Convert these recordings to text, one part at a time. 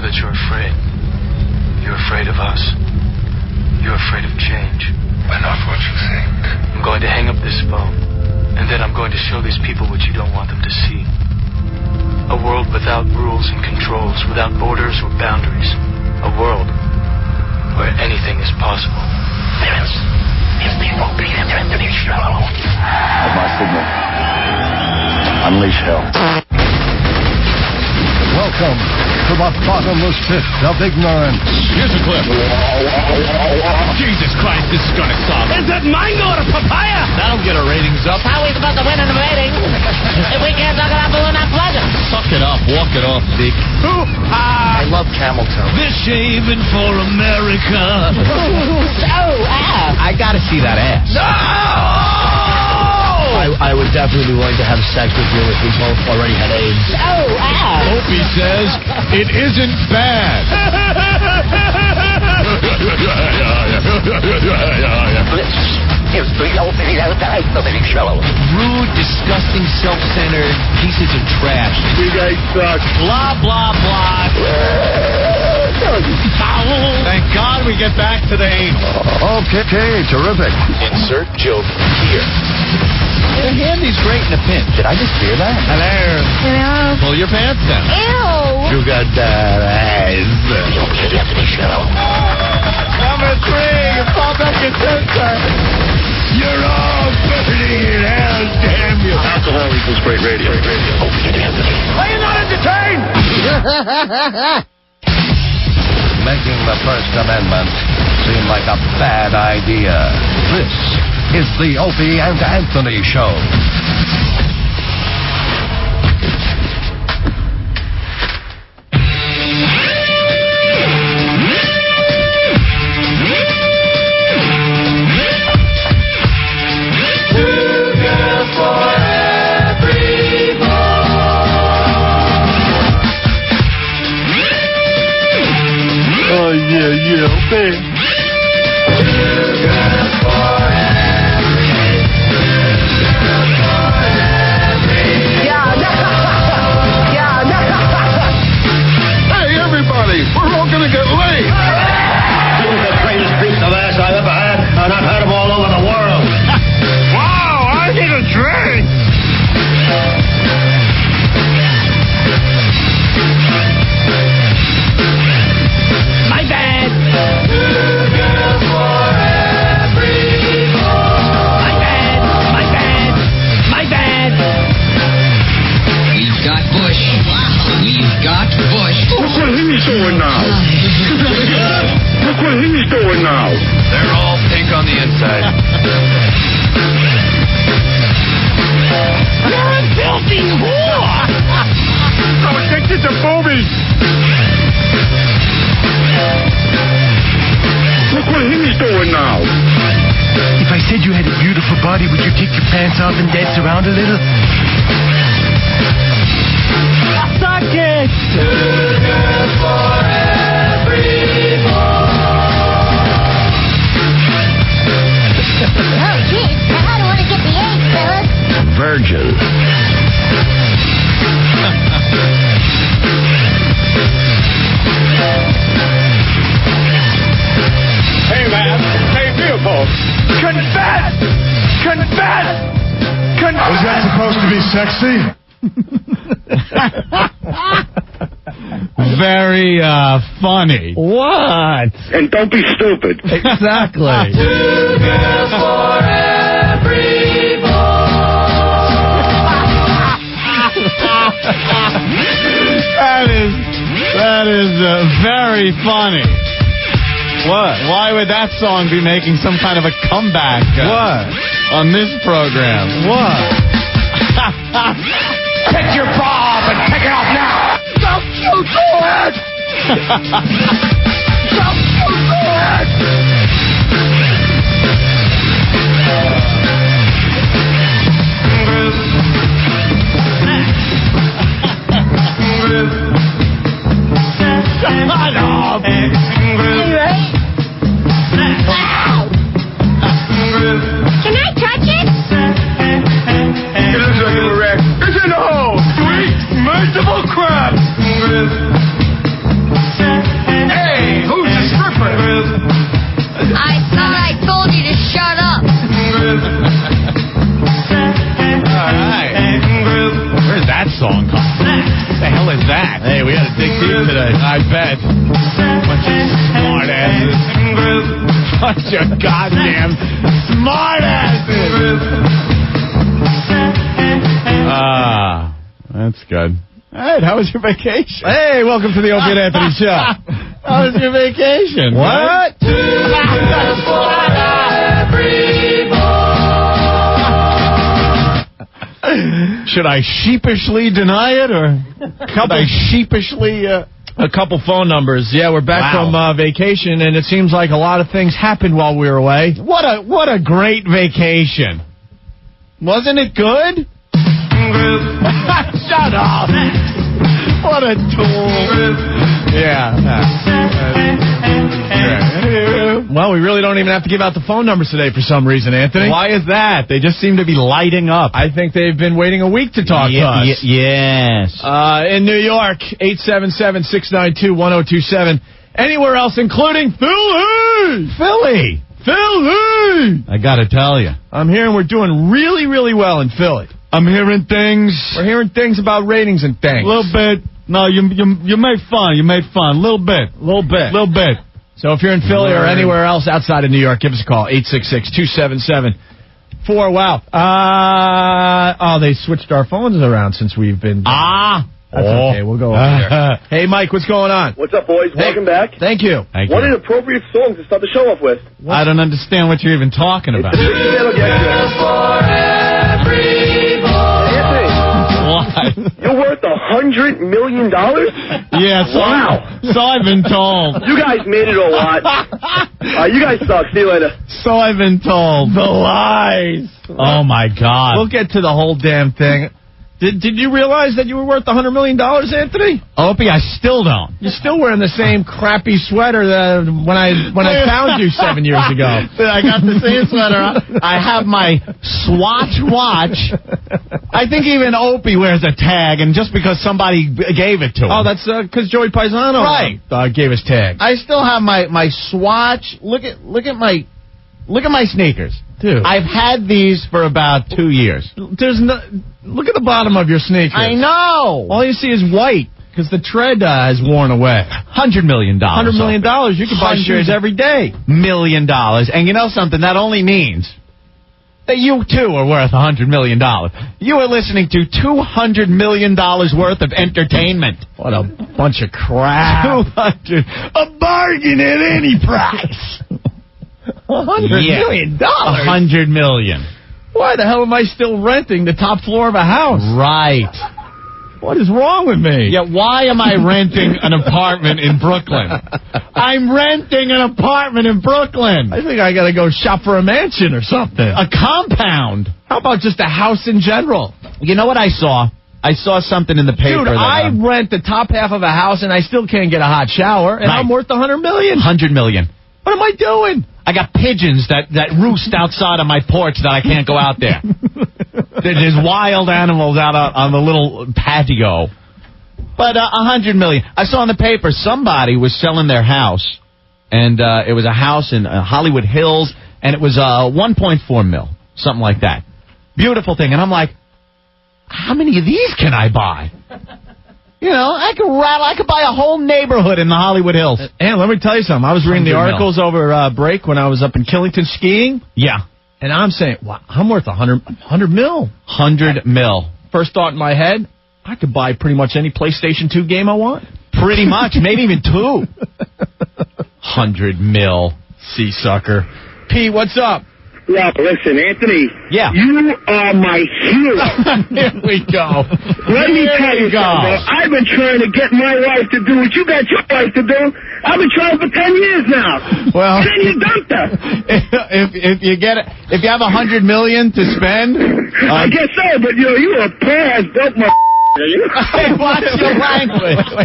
know that you're afraid. You're afraid of us. You're afraid of change. We're not what you think. I'm going to hang up this phone, and then I'm going to show these people what you don't want them to see. A world without rules and controls, without borders or boundaries. A world where anything is possible. This is the Opie and Anthony show. At my signal, unleash hell. Welcome to the bottomless pit of ignorance. Here's a clip. Jesus Christ, this is gonna suck. Is it mango or papaya? That'll get our ratings up. How are we supposed to win in the ratings if we can't talk about balloon and pleasure? Suck it up, walk it off, Zeke. I love camel toe. This shaving for America. I gotta see that ass. No! I would definitely be willing to have sex with you if we both already had AIDS. Opie says it isn't bad. This is the Opie and Anthony show. Rude, disgusting, self-centered pieces of trash. You guys suck. Blah, blah, blah. Thank God we get back to the anal. Okay, terrific. Insert joke here. Handy's great in a pinch. Did I just hear that? Hello? Pull your pants down. Ew! You got that eyes. The Opie and Anthony show. Number 3, you fall back in center. You're all burning in hell, damn you. Alcohol equals great radio. Opie and Anthony. Are you not entertained? Making the First Amendment seem like a bad idea. This is the Opie and Anthony Show. Oh, yeah, baby. Hey, everybody, we're all gonna get laid. This is the greatest piece of ass I've ever had, and I've had them all over the world. Wow, I need a drink! My bad! My bad! We've got Bush. We've got Bush. Look what he's doing now. Look what he's doing now. They're all pink on the inside. You're a filthy whore! I'm addicted to boobies. Look what he's doing now. If I said you had a beautiful body, would you take your pants off and dance around a little? Suck it! Oh, geez. I don't want to get the AIDS, fellas. Virgin. Hey, man. Hey, Leopold. Confess! Confess! Confess! Was that supposed to be sexy? Very funny. What? And don't be stupid. Exactly. Two girls for every That is very funny. What? Why would that song be making some kind of a comeback? What? On this program? What? Take your bra off and take it off now. Don't you do it! Don't you do it! Shut up! Can I touch it? It looks like a wreck. It's in the hole. Sweet, merciful crap. the hell is that? Hey, we had a big team today. I bet. Bunch of smart asses. Bunch of goddamn smart asses. That's good. All right, how was your vacation? Hey, welcome to the Opie and Anthony Show. How was your vacation? What? Should I sheepishly deny it, or should I sheepishly... A couple phone numbers. Yeah, we're back from vacation, and it seems like a lot of things happened while we were away. What a great vacation. Wasn't it good? Shut up. What a tool. Yeah. Well, we really don't even have to give out the phone numbers today for some reason, Anthony. Why is that? They just seem to be lighting up. I think they've been waiting a week to talk to us. Yes. In New York, 877-692-1027. Anywhere else, including Philly. Philly. I gotta tell you. I'm hearing we're doing really, really well in Philly. I'm hearing things. We're hearing things about ratings and things. A little bit. No, you made fun. You made fun. A little bit. So if you're in Philly or anywhere else outside of New York, give us a call. 866-277-4WOW. They switched our phones around since we've been... That's okay. We'll go over there. Hey, Mike, what's going on? What's up, boys? Welcome back. Thank you. What an appropriate song to start the show off with. I don't understand what you're even talking about. You're worth $100 million? Yeah, so I've been told. You guys made it a lot. You guys suck. See you later. So I've been told. The lies. Oh, my God. We'll get to the whole damn thing. Did you realize that you were worth $100 million, Anthony? Opie, I still don't. You're still wearing the same crappy sweater that when I found you 7 years ago. I got the same sweater on. I have my Swatch watch. I think even Opie wears a tag, and just because somebody gave it to him. Oh, that's because Joey Paisano gave us tags. I still have my Swatch. Look at my sneakers. Dude. I've had these for about 2 years. Look at the bottom of your sneakers. I know. All you see is white because the tread has worn away. $100 million. $100 million. You can buy shoes every day. $1 million. And you know something? That only means that you, too, are worth $100 million. You are listening to $200 million worth of entertainment. What a bunch of crap. A bargain at any price. $100 million? $100 million. Why the hell am I still renting the top floor of a house? Right. What is wrong with me? Yeah, why am I renting an apartment in Brooklyn? I'm renting an apartment in Brooklyn. I think I got to go shop for a mansion or something. A compound. How about just a house in general? You know what I saw? I saw something in the paper. Dude, I rent the top half of a house and I still can't get a hot shower, and I'm worth $100 million. $100 million. What am I doing? I got pigeons that roost outside of my porch that I can't go out there. There's wild animals out on the little patio. But $100 million. I saw in the paper somebody was selling their house, and it was a house in Hollywood Hills, and it was $1.4 million, something like that. Beautiful thing. And I'm like, how many of these can I buy? You know, I could buy a whole neighborhood in the Hollywood Hills. And let me tell you something. I was reading the articles over break when I was up in Killington skiing. Yeah. And I'm saying, wow, I'm worth $100 million. $100 million. First thought in my head, I could buy pretty much any PlayStation 2 game I want. Pretty much. Maybe even 2. $100 million. See, sucker. P, what's up? Yeah, listen, Anthony. Yeah. You are my hero. Here we go. Let me tell you something. I've been trying to get my wife to do what you got your wife to do. I've been trying for 10 years now. Well, and then you dumped her. If you get it, if you have $100 million to spend, I guess so. But you a pair has broke my. Hey, watch your language. You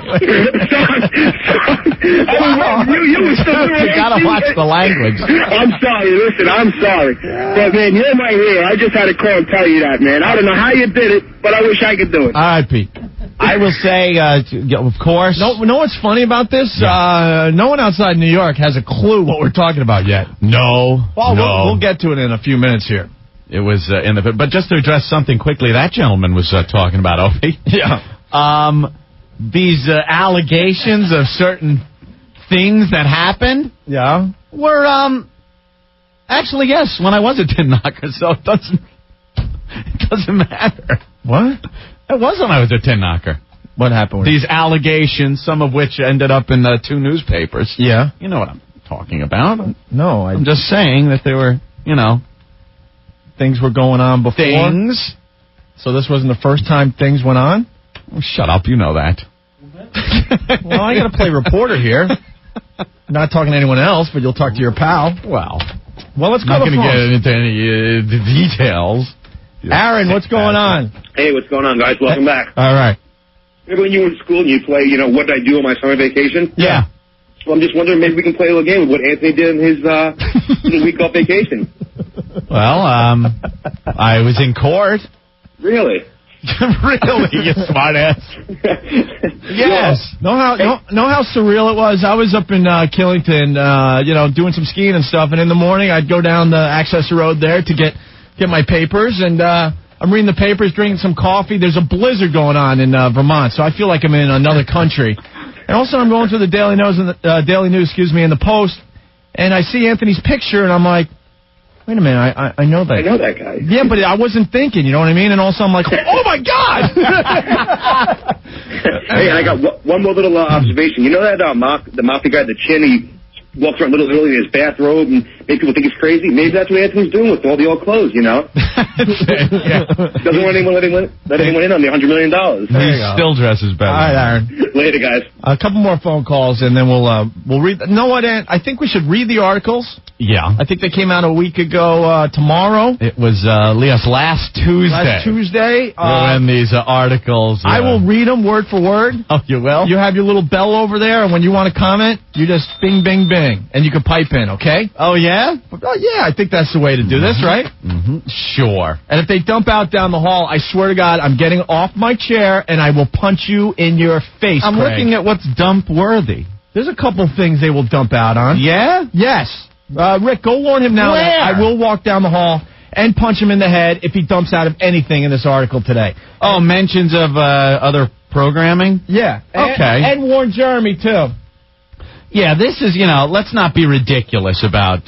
gotta watch the language. I'm sorry. Listen, I'm sorry. But, man, you're my hero. I just had to call and tell you that, man. I don't know how you did it, but I wish I could do it. All right, Pete. I will say, of course. No, know what's funny about this? Yeah. No one outside New York has a clue what we're talking about yet. No. Well, we'll get to it in a few minutes here. It was but just to address something quickly, that gentleman was talking about, Opie. Yeah. these allegations of certain things that happened were actually, yes, when I was a tin knocker, so it doesn't matter. What? It was when I was a tin knocker. What happened with these allegations, some of which ended up in 2 newspapers. Yeah. You know what I'm talking about. No, I'm just saying that there were, things were going on before. Things. So this wasn't the first time things went on? Oh, shut up, you know that. Well, I got to play reporter here. Not talking to anyone else, but you'll talk to your pal. Well, let's go. Not going to get into any details. Aaron, what's going on? Hey, what's going on, guys? Welcome back. All right. Remember when you were in school and you play, what did I do on my summer vacation? Yeah. Well, I'm just wondering, maybe we can play a little game with what Anthony did in his little week off vacation. Well, I was in court. Really? Really, you smartass. Yes. Know how surreal it was? I was up in Killington, doing some skiing and stuff, and in the morning I'd go down the Access Road there to get my papers, and I'm reading the papers, drinking some coffee. There's a blizzard going on in Vermont, so I feel like I'm in another country. And all of a sudden I'm going through the Daily News and the Post, and I see Anthony's picture, and I'm like, wait a minute, I know that. I know that guy. Yeah, but I wasn't thinking, you know what I mean? And also I'm like, oh my God! Hey, I got one more little observation. You know that the mafia guy, the Chin, he walks around Little Italy in his bathrobe and make people think he's crazy? Maybe that's what Anthony's doing with all the old clothes, Yeah. Doesn't want anyone let anyone in on the $100 million. He still dresses better. All right, Aaron. Later, guys. A couple more phone calls, and then we'll read. No, what, Ant? I think we should read the articles. Yeah. I think they came out a week ago tomorrow. It was, Leos, last Tuesday. When these articles... I will read them word for word. Oh, you will? You have your little bell over there, and when you want to comment, you just bing, bing, bing. And you can pipe in, okay? Oh, yeah? Yeah, I think that's the way to do this, right? Mm-hmm. Sure. And if they dump out down the hall, I swear to God, I'm getting off my chair, and I will punch you in your face, I'm Craig. looking at what's dump-worthy. There's a couple things they will dump out on. Yeah? Yes. Rick, go warn him now. Where? I will walk down the hall and punch him in the head if he dumps out of anything in this article today. Oh, mentions of other programming? Yeah. Okay. And warn Jeremy, too. Yeah, this is, let's not be ridiculous about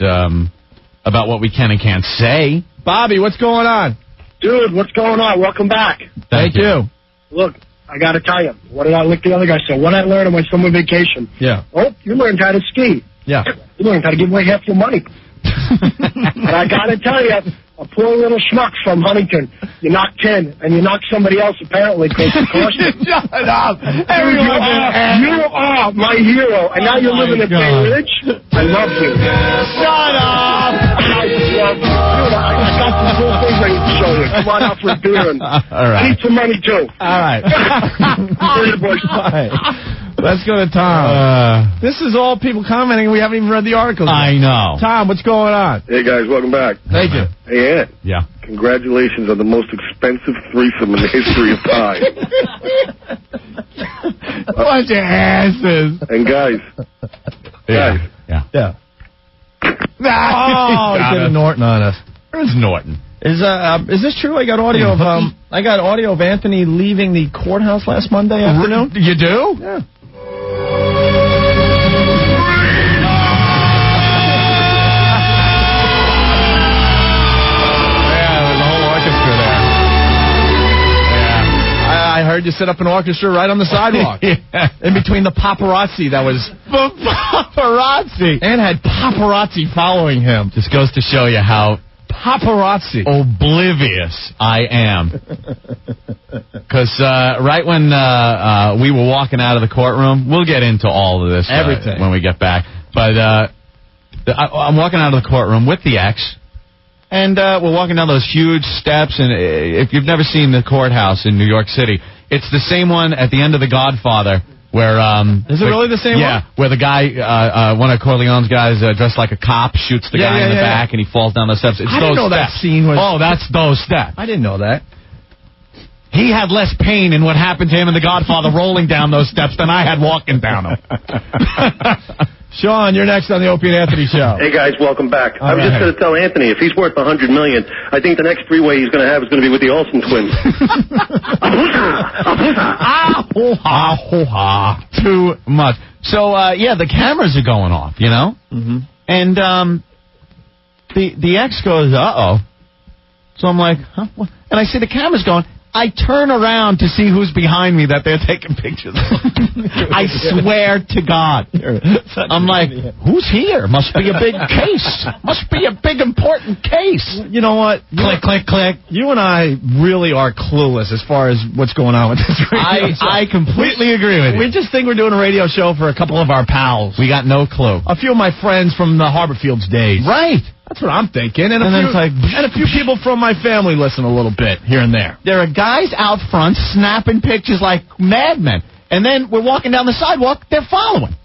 what we can and can't say. Bobby, what's going on? Dude, what's going on? Welcome back. Thank you. Look, I got to tell you, what did I look the other guy say? What did I learn on my summer vacation? Yeah. Oh, you learned how to ski. Yeah. You learned how to give away half your money. And I got to tell you, a poor little schmuck from Huntington, you knocked 10, and you knocked somebody else apparently because you cost it. Shut up. You are my hero, and now you're living at Bay Ridge. I love you. Shut up. I got some cool things I need to show you. Come on out for a beer and All right. I need some money, too. All right. Later, boys. All right. Let's go to Tom. This is all people commenting. We haven't even read the articles. I know. Tom, what's going on? Hey, guys, welcome back. Thank you. Hey, Ant. Yeah. Congratulations on the most expensive threesome in the history of time. Bunch of asses. And guys. Yeah. Oh, he did a Norton on us. Where's Norton? Is this true? I got audio of Anthony leaving the courthouse last Monday afternoon. You do? Yeah. I heard you set up an orchestra right on the sidewalk. Yeah. In between the paparazzi that was... Paparazzi! And had paparazzi following him. Just goes to show you how paparazzi oblivious I am. Because right when we were walking out of the courtroom, we'll get into all of this everything when we get back. But I'm walking out of the courtroom with the ex. And we're walking down those huge steps, and if you've never seen the courthouse in New York City, it's the same one at the end of The Godfather, where... Is it really the same one? Yeah, where the guy, one of Corleone's guys dressed like a cop, shoots the guy in the back, and he falls down those steps. It's I didn't know steps. that scene was... Oh, that's those steps. I didn't know that. He had less pain in what happened to him in The Godfather rolling down those steps than I had walking down them. Sean, you're next on the Opie and Anthony Show. Hey, guys, welcome back. All I was right. just going to tell Anthony, if he's worth $100 million, I think the next three-way he's going to have is going to be with the Olsen twins. Too much. So, the cameras are going off, you know? Mm-hmm. And the ex goes, uh-oh. So I'm like, huh? What? And I see the cameras going. I turn around to see who's behind me that they're taking pictures of. I swear to God. I'm like, who's here? Must be a big case. Must be a big, important case. You know what? Click, click, click. You and I really are clueless as far as what's going on with this radio show. I completely agree with you. We just think we're doing a radio show for a couple of our pals. We got no clue. A few of my friends from the Harborfields days. Right. That's what I'm thinking. And then it's like, and a few people from my family listen a little bit here and there. There are guys out front snapping pictures like madmen. And then we're walking down the sidewalk, they're following.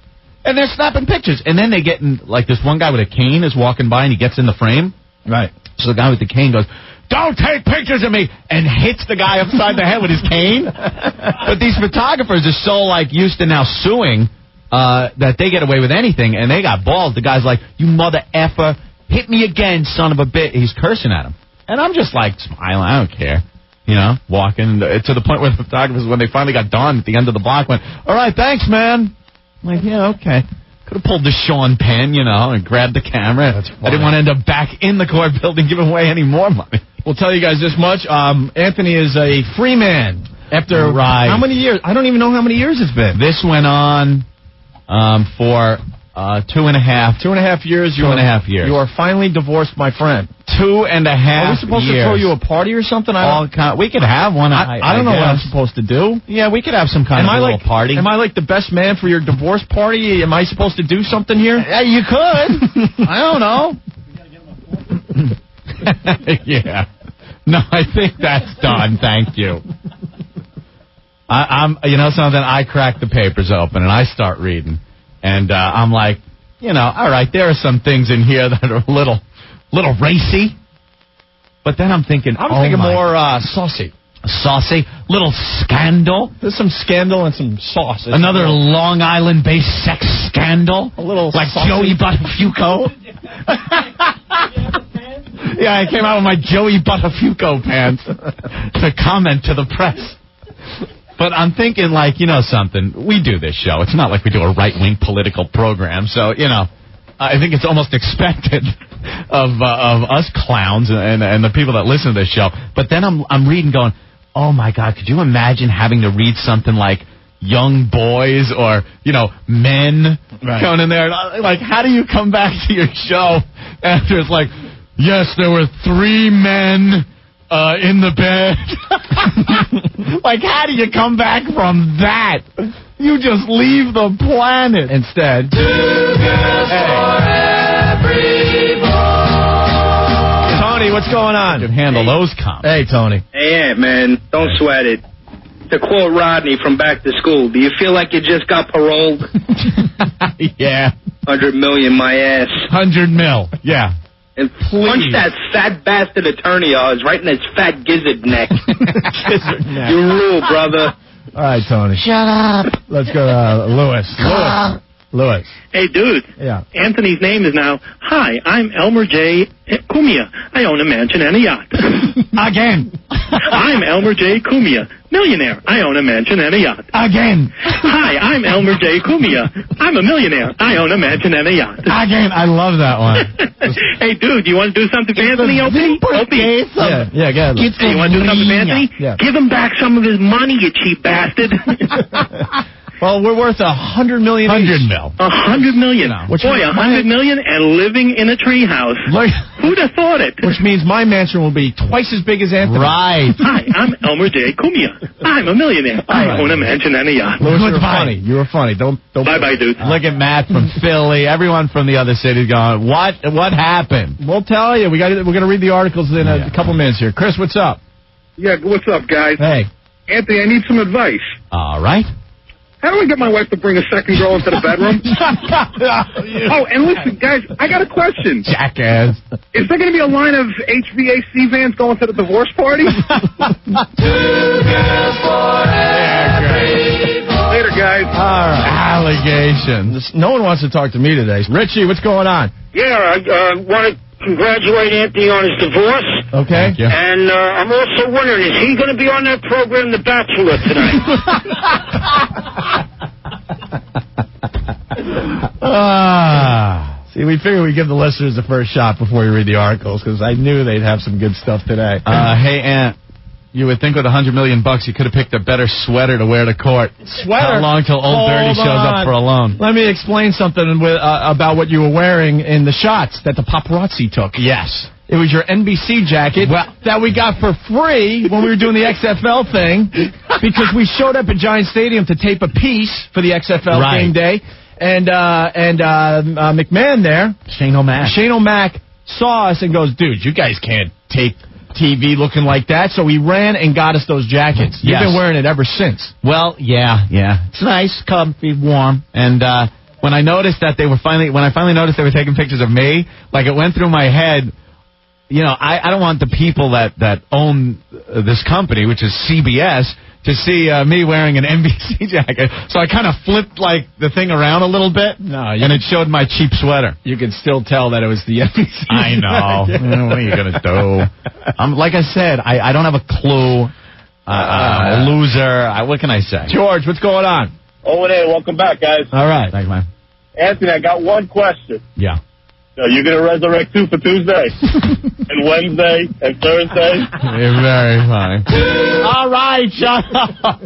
And they're snapping pictures. And then they get in, like this one guy with a cane is walking by and he gets in the frame. Right. So the guy with the cane goes, don't take pictures of me, and hits the guy upside the head with his cane. But these photographers are so like used to now suing that they get away with anything, and they got balls. The guy's like, you mother effer. Hit me again, son of a bitch. He's cursing at him. And I'm just like smiling. I don't care. You know, walking to the point where the photographers, when they finally got done at the end of the block, went, all right, thanks, man. I'm like, yeah, okay. Could have pulled the Sean Penn, you know, and grabbed the camera. That's I didn't want to end up back in the court building giving away any more money. We'll tell you guys this much. Anthony is a free man after how many years? I don't even know how many years it's been. This went on for 2.5 years. 2.5 years. You are finally divorced, my friend. 2.5 years. Are we supposed to throw you a party or something? We could have one. I don't know what I'm supposed to do. Yeah, we could have some kind of little party. Am I like the best man for your divorce party? Am I supposed to do something here? Yeah, you could. I don't know. Yeah. No, I think that's done. Thank you. I'm. You know something? I crack the papers open and I start reading, and I'm like, you know, all right, there are some things in here that are a little racy, but then I'm thinking, thinking more saucy. Saucy, little scandal. There's some scandal and some sauce. Another Long Island-based sex scandal. A little like saucy. Joey Buttafuoco. Yeah, I came out with my Joey Buttafuoco pants to comment to the press. But I'm thinking, like, you know something? We do this show. It's not like we do a right-wing political program. So, you know, I think it's almost expected of us clowns and the people that listen to this show. But then I'm reading going, oh, my God, could you imagine having to read something like young boys or, you know, men going in there? Like, how do you come back to your show after it's like, yes, there were 3 men in the bed. Like, how do you come back from that? You just leave the planet. Instead. 2 girls for every boy. Tony, what's going on? You can handle those comments. Hey, Tony. Hey, Ant, man, don't sweat it. To quote Rodney from Back to School, do you feel like you just got paroled? Yeah. 100 million, my ass. 100 mil. Yeah. And punch that fat bastard attorney of ours right in his fat gizzard neck. You rule, brother. All right, Tony. Shut up. Let's go to Lewis. Lewis. Hey, dude. Yeah. Anthony's name is now, hi, I'm Elmer J. Cumia. I own a mansion and a yacht. Again. I'm Elmer J. Cumia, millionaire. I own a mansion and a yacht. Again. Hi, I'm Elmer J. Cumia. I'm a millionaire. I own a mansion and a yacht. Again. I love that one. Hey, dude, you want to do something for Anthony, Opie? Opie. Yeah, go ahead. Hey, you want to do something for Anthony? Yeah. Give him back some of his money, you cheap bastard. Well, we're worth $100 million. 100 mil. 100 million. Boy, 100 million and living in a treehouse. Who'd have thought it? Which means my mansion will be twice as big as Anthony. Right. Hi, I'm Elmer J. Cumia. I'm a millionaire. I own a mansion and a yacht. Lewis, you were funny. You were funny. Don't. Bye-bye, dude. Look at Matt from Philly. Everyone from the other city's going, what happened? We'll tell you. We're going to read the articles in a couple minutes here. Chris, what's up? Yeah, what's up, guys? Hey. Anthony, I need some advice. All right. How do I get my wife to bring a second girl into the bedroom? Oh, and listen, guys, I got a question. Jackass. Is there going to be a line of HVAC vans going to the divorce party? 2 girls for every boy. Later, guys. guys. All right. Allegations. No one wants to talk to me today. Richie, what's going on? Yeah, I want to congratulate Anthony on his divorce. Okay. And I'm also wondering, is he going to be on that program, The Bachelor, tonight? See, we figured we'd give the listeners the first shot before we read the articles, because I knew they'd have some good stuff today. Hey, Ant, you would think with $100 million you could have picked a better sweater to wear to court. Sweater? How long till Old Dirty shows up for a loan? Let me explain something about what you were wearing in the shots that the paparazzi took. Yes. It was your NBC jacket that we got for free when we were doing the XFL thing, because we showed up at Giant Stadium to tape a piece for the XFL game day. And McMahon there, Shane O'Mac saw us and goes, dude, you guys can't tape TV looking like that. So he ran and got us those jackets. You've been wearing it ever since. Well, yeah. It's nice, comfy, warm. And when I noticed that when I finally noticed they were taking pictures of me, like it went through my head. You know, I don't want the people that own this company, which is CBS, to see me wearing an NBC jacket. So I kind of flipped, like, the thing around a little bit, and it showed my cheap sweater. You could still tell that it was the NBC I know. What are you going to do? Like I said, I don't have a clue. I'm a loser. What can I say? George, what's going on? Oh, hey, welcome back, guys. All right. Thanks, man. Anthony, I got one question. Yeah. So you're going to resurrect two for Tuesday and Wednesday and Thursday? You're very funny. All right, shut up.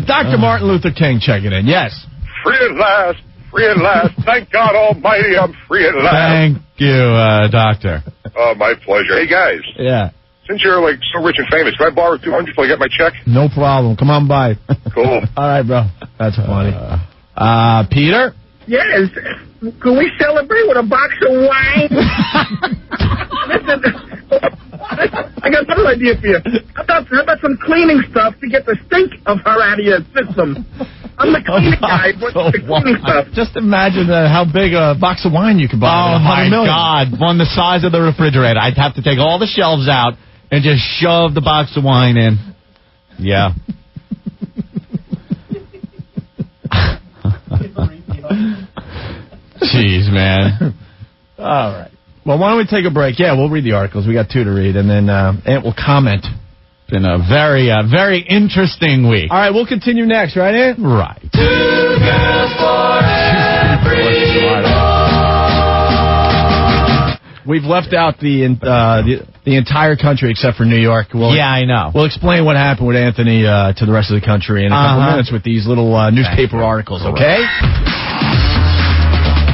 Dr. Martin Luther King checking in. Yes. Free at last. Free at last. Thank God Almighty, I'm free at last. Thank you, Doctor. My pleasure. Hey, guys. Yeah. Since you're, like, so rich and famous, can I borrow $200 till I get my check? No problem. Come on by. Cool. All right, bro. That's funny. Peter? Yes. Can we celebrate with a box of wine? Listen, I got another idea for you. How about some cleaning stuff to get the stink of her out of your system? I'm the cleaning guy. What's the cleaning stuff? Just imagine how big a box of wine you could buy. Oh, my God. One the size of the refrigerator. I'd have to take all the shelves out and just shove the box of wine in. Yeah. Jeez, man. All right. Well, why don't we take a break? Yeah, we'll read the articles. We got two to read, and then Ant will comment. Been a very, very interesting week. All right, we'll continue next, right, Ant? Right. Two girls for every boy. We've left out the entire country except for New York. Yeah, I know. We'll explain what happened with Anthony to the rest of the country in a couple minutes with these little newspaper articles, okay?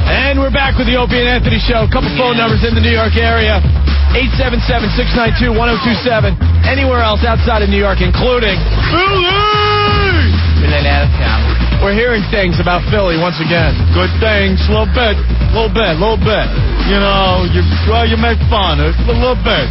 And we're back with the Opie and Anthony Show. A couple phone numbers in the New York area. 877-692-1027. Anywhere else outside of New York, including Philly! We're hearing things about Philly once again. Good things, a little bit. You know, you make fun. A little bit.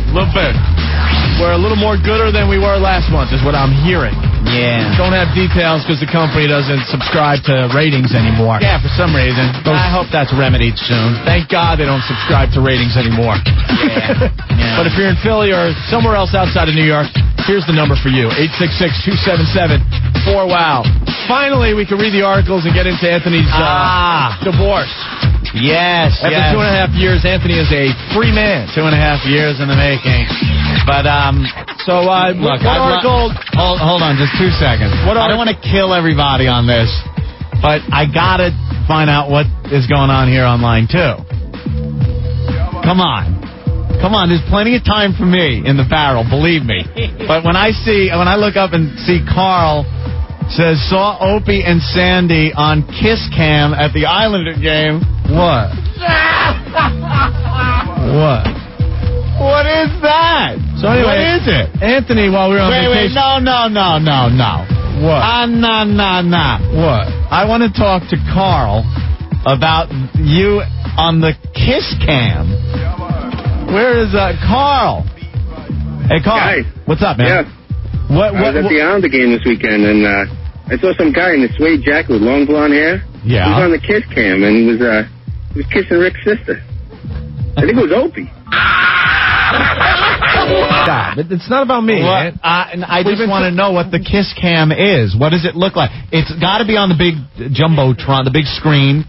We're a little more gooder than we were last month, is what I'm hearing. Yeah. Don't have details because the company doesn't subscribe to ratings anymore. Yeah, for some reason. I hope that's remedied soon. Thank God they don't subscribe to ratings anymore. Yeah. But if you're in Philly or somewhere else outside of New York, here's the number for you, 866-277-4WOW. Finally, we can read the articles and get into Anthony's divorce. Yes. After 2.5 years, Anthony is a free man. 2.5 years in the making. But, look, what article? Hold on, just 2 seconds. I don't want to kill everybody on this, but I got to find out what is going on here online, too. Come on, there's plenty of time for me in the barrel, believe me. But when I look up and see Carl says, saw Opie and Sandy on Kiss Cam at the Islander game. What? What? What is that? So anyway, what is it? Anthony, while we were on vacation... Wait, no. What? No. What? I want to talk to Carl about you on the Kiss Cam. Where is Carl? Hey, Carl. Guys. What's up, man? Yeah. I was at the Islander game this weekend, and I saw some guy in a suede jacket with long blonde hair. Yeah. He was on the Kiss Cam, and he was kissing Rick's sister. I think it was Opie. Stop. It's not about me, man. I just want to know what the Kiss Cam is. What does it look like? It's got to be on the big Jumbotron, the big screen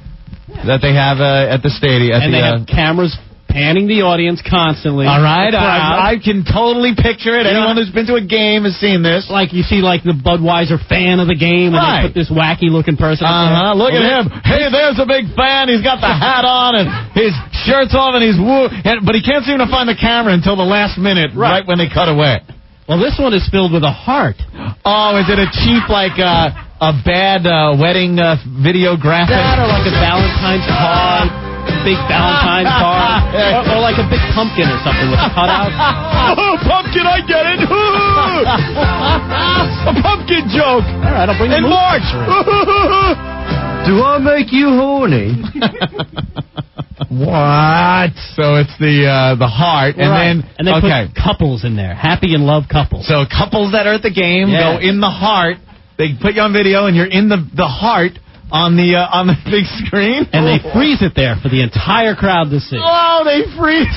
that they have at the stadium. And they have cameras panning the audience constantly. All right, I can totally picture it. Anyone who's been to a game has seen this. Like you see, like the Budweiser fan of the game, and they put this wacky-looking person. Look at him. Hey, there's a big fan. He's got the hat on and his shirt's off, and but he can't seem to find the camera until the last minute, right when they cut away. Well, this one is filled with a heart. Oh, is it a cheap a bad wedding video graphic? That or like a Valentine's card. Big Valentine's card, or like a big pumpkin or something with a cutout. Oh, pumpkin, I get it. A pumpkin joke. All right, I'll bring in March. Do I make you horny? What? So it's the heart, and they put couples in there, happy and love couples. So couples that are at the game go in the heart. They put you on video, and you're in the heart. On the big screen, and they freeze it there for the entire crowd to see. Oh, they freeze!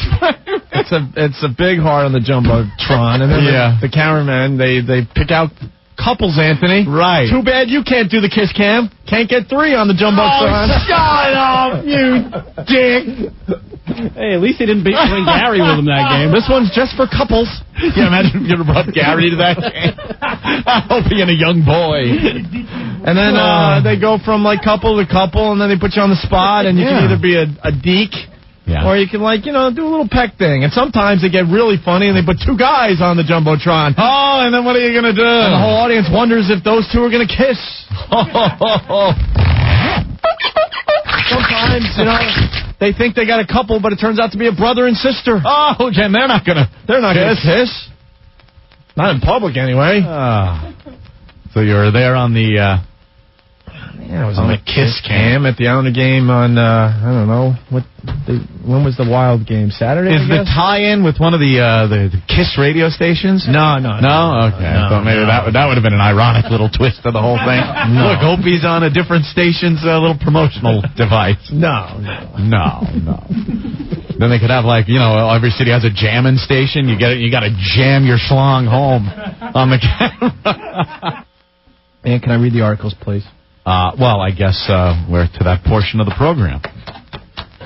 It's a big heart on the Jumbotron, and then the cameraman they pick out couples, Anthony. Right. Too bad you can't do the Kiss Cam. Can't get 3 on the Jumbotron. Oh, shut up, you dick! Hey, at least they didn't bring Gary with him that game. This one's just for couples. Yeah, imagine if you would have brought Gary to that game. I hope being a young boy. And then they go from couple to couple, and then they put you on the spot, and you can either be a deek, or you can do a little peck thing. And sometimes they get really funny, and they put 2 guys on the Jumbotron. Oh, and then what are you gonna do? And the whole audience wonders if those 2 are gonna kiss. Sometimes, they think they got a couple, but it turns out to be a brother and sister. Oh, and they're not gonna kiss. Not in public, anyway. So you were there on the. I was on the Kiss Cam at the Islander game on, I don't know, when was the Wild game? Saturday, Is the tie-in with one of the Kiss radio stations? No. Okay. I thought maybe that would have been an ironic little twist to the whole thing. Look, Opie's on a different station's little promotional device. No. Then they could have every city has a jamming station. You got to jam your schlong home on the camera. And can I read the articles, please? Well, I guess we're to that portion of the program.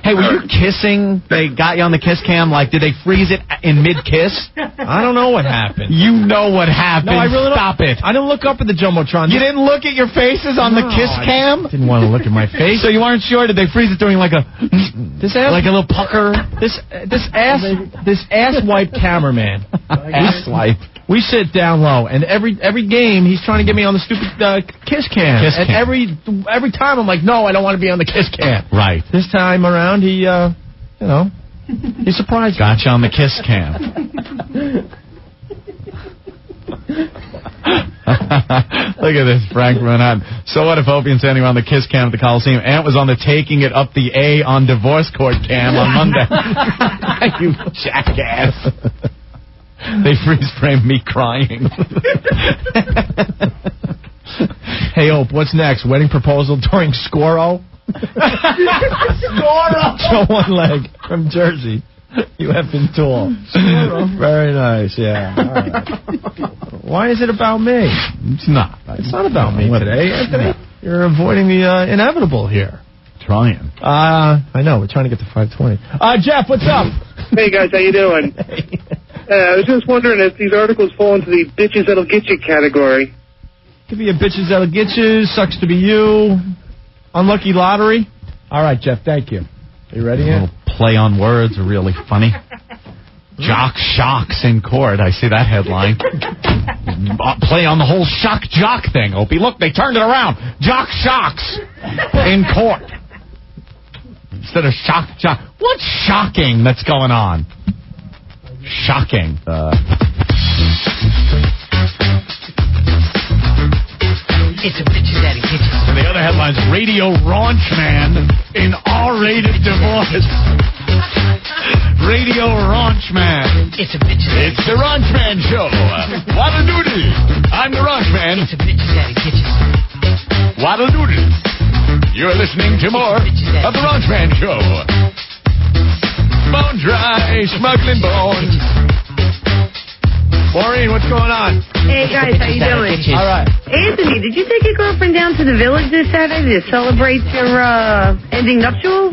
Hey, were you kissing? They got you on the Kiss Cam. Did they freeze it in mid-kiss? I don't know what happened. You know what happened. No, I really Stop it. I didn't look up at the Jumbotron. You didn't look at your faces on the Kiss Cam? I didn't want to look at my face. So you weren't sure? Did they freeze it during like a little pucker? This ass wipe cameraman. Ass wipe. We sit down low, and every game he's trying to get me on the stupid Kiss Cam. And every time I'm like, no, I don't want to be on the Kiss Cam. Right. This time around, he surprised me. Got you on the Kiss Cam. Look at this, Frank Manhattan. So what if Opie and Sandy were on the Kiss Cam at the Coliseum? Ant was on the Taking It Up the A on Divorce Court Cam on Monday. You jackass. They freeze framed me crying. Hey, Ope, what's next? Wedding proposal during Scoro? Scoro! Show one leg from Jersey. You have been tall. Scoro. Very nice, yeah. All right. Why is it about me? It's not. It's not about me today, Anthony. You're avoiding the inevitable here. Trying. I know. We're trying to get to 520. Jeff, what's up? Hey, guys. How you doing? I was just wondering if these articles fall into the bitches that'll get you category. Could be a bitches that'll get you, sucks to be you, unlucky lottery. All right, Jeff, thank you. Are you ready yet? A little play on words are really funny. Jock shocks in court. I see that headline. Play on the whole shock jock thing, Opie. Look, they turned it around. Jock shocks in court. Instead of shock jock. What's shocking that's going on? Shocking. It's a bitches that gets you. And the other headline's Radio Raunch Man in R-rated divorce. Radio Raunch Man. It's a bitches that It's the Raunch Man Show. What a doodle. I'm the Raunch Man. It's a bitches that gets you. What a doodle. You're listening to more of the Raunch Man Show. Bone dry, smuggling bones. Maureen, what's going on? Hey, guys, how you doing? All right. Anthony, did you take your girlfriend down to the village this Saturday to celebrate your ending nuptials?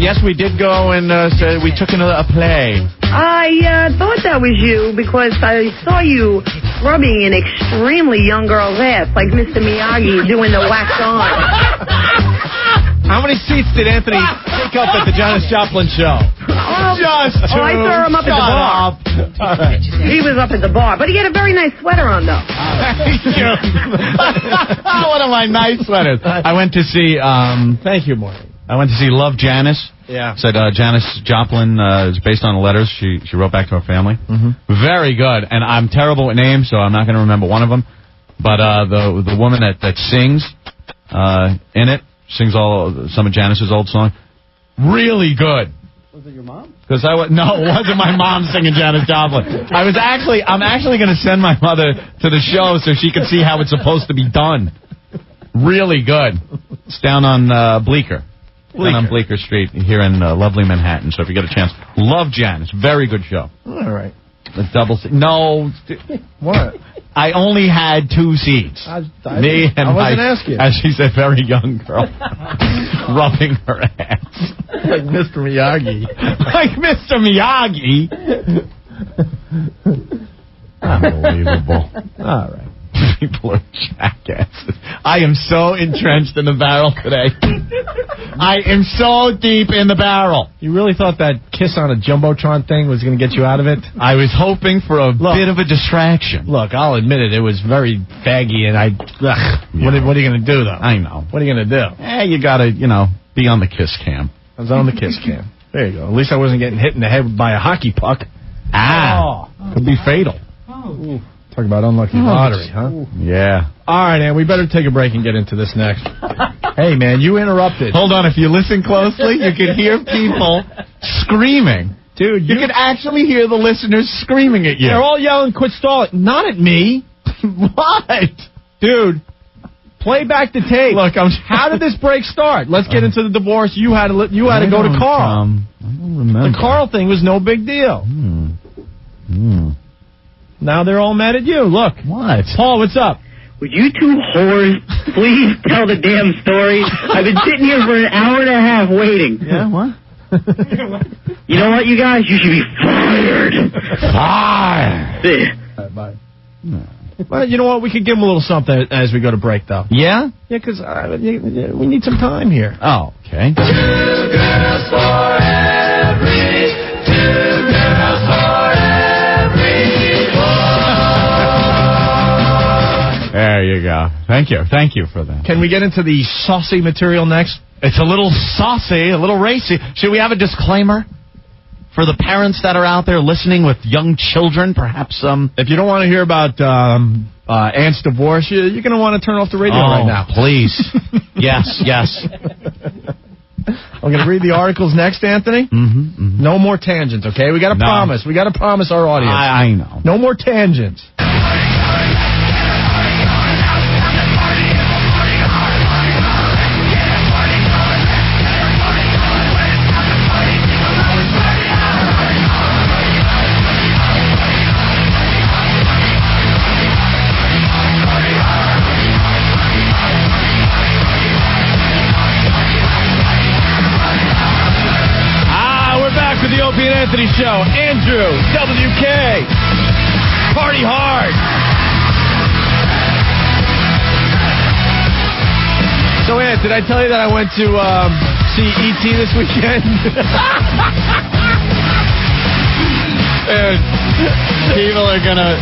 Yes, we did go and we took a play. I thought that was you because I saw you rubbing an extremely young girl's ass, like Mr. Miyagi doing the wax on. How many seats did Anthony take up at the Janis Joplin show? Just two. I saw him up at the bar. All right. He was up at the bar, but he had a very nice sweater on, though. Thank you. One of my nice sweaters. I went to see... Thank you, Maureen. I went to see Love Janis. Yeah. Said Janis Joplin is based on the letters she wrote back to her family. Mm-hmm. Very good. And I'm terrible with names, so I'm not going to remember one of them. But the woman that sings in it, sings some of Janis's old songs, really good. Was it your mom? Because no, it wasn't my mom singing Janis Joplin. I'm actually going to send my mother to the show so she can see how it's supposed to be done. Really good. It's down on Bleecker. Down on Bleecker Street here in lovely Manhattan. So if you get a chance, Love Janis. Very good show. All right. The double seat. No. What? I only had 2 seats. Me and I wasn't asking. As she's a very young girl, rubbing her ass. Like Mr. Miyagi. Like Mr. Miyagi. Unbelievable. All right. People are jackasses. I am so entrenched in the barrel today. I am so deep in the barrel. You really thought that kiss on a Jumbotron thing was going to get you out of it? I was hoping for a bit of a distraction. Look, I'll admit it. It was very faggy, and what are you going to do, though? I know. What are you going to do? You got to, be on the kiss cam. I was on the kiss cam. There you go. At least I wasn't getting hit in the head by a hockey puck. Could be fatal. Oh. Talk about unlucky lottery, huh? Yeah. All right, Ann, we better take a break and get into this next. Hey, man, you interrupted. Hold on. If you listen closely, you can hear people screaming. Dude, you can actually hear the listeners screaming at you. They're all yelling, quit stalling. Not at me. What? Dude, play back the tape. Look, how did this break start? Let's get into the divorce. You had to go to Carl. I don't remember. The Carl thing was no big deal. Now they're all mad at you. Look. What? Paul, what's up? Would you two whores please tell the damn story? I've been sitting here for an hour and a half waiting. Yeah, what? You know what, you guys? You should be fired. Fired. All right, bye. Well, you know what? We could give them a little something as we go to break, though. Yeah? Yeah, because we need some time here. Oh, okay. 2 girls for every 2 girls for every boy. There you go. Thank you for that. Can we get into the saucy material next? It's a little saucy, a little racy. Should we have a disclaimer for the parents that are out there listening with young children? Perhaps if you don't want to hear about Aunt's divorce, you're going to want to turn off the radio right now. Please. Yes. I'm going to read the articles next, Anthony. Mm-hmm. No more tangents, okay? We got to promise. We got to promise our audience. I know. No more tangents. Opie and Anthony Show. Andrew, WK. Party hard. So, Ant, did I tell you that I went to see E.T. this weekend? People are going to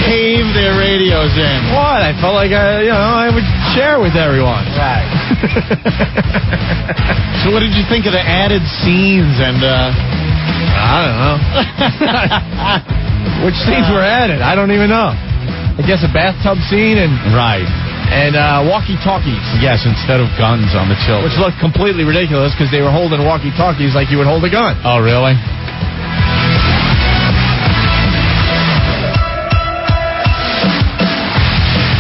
cave their radios in. What? I felt like I would share with everyone. Right. So what did you think of the added scenes and... I don't know. Which scenes were added? I don't even know. I guess a bathtub scene and walkie-talkies. Yes, instead of guns on the children. Which looked completely ridiculous because they were holding walkie-talkies like you would hold a gun. Oh, really?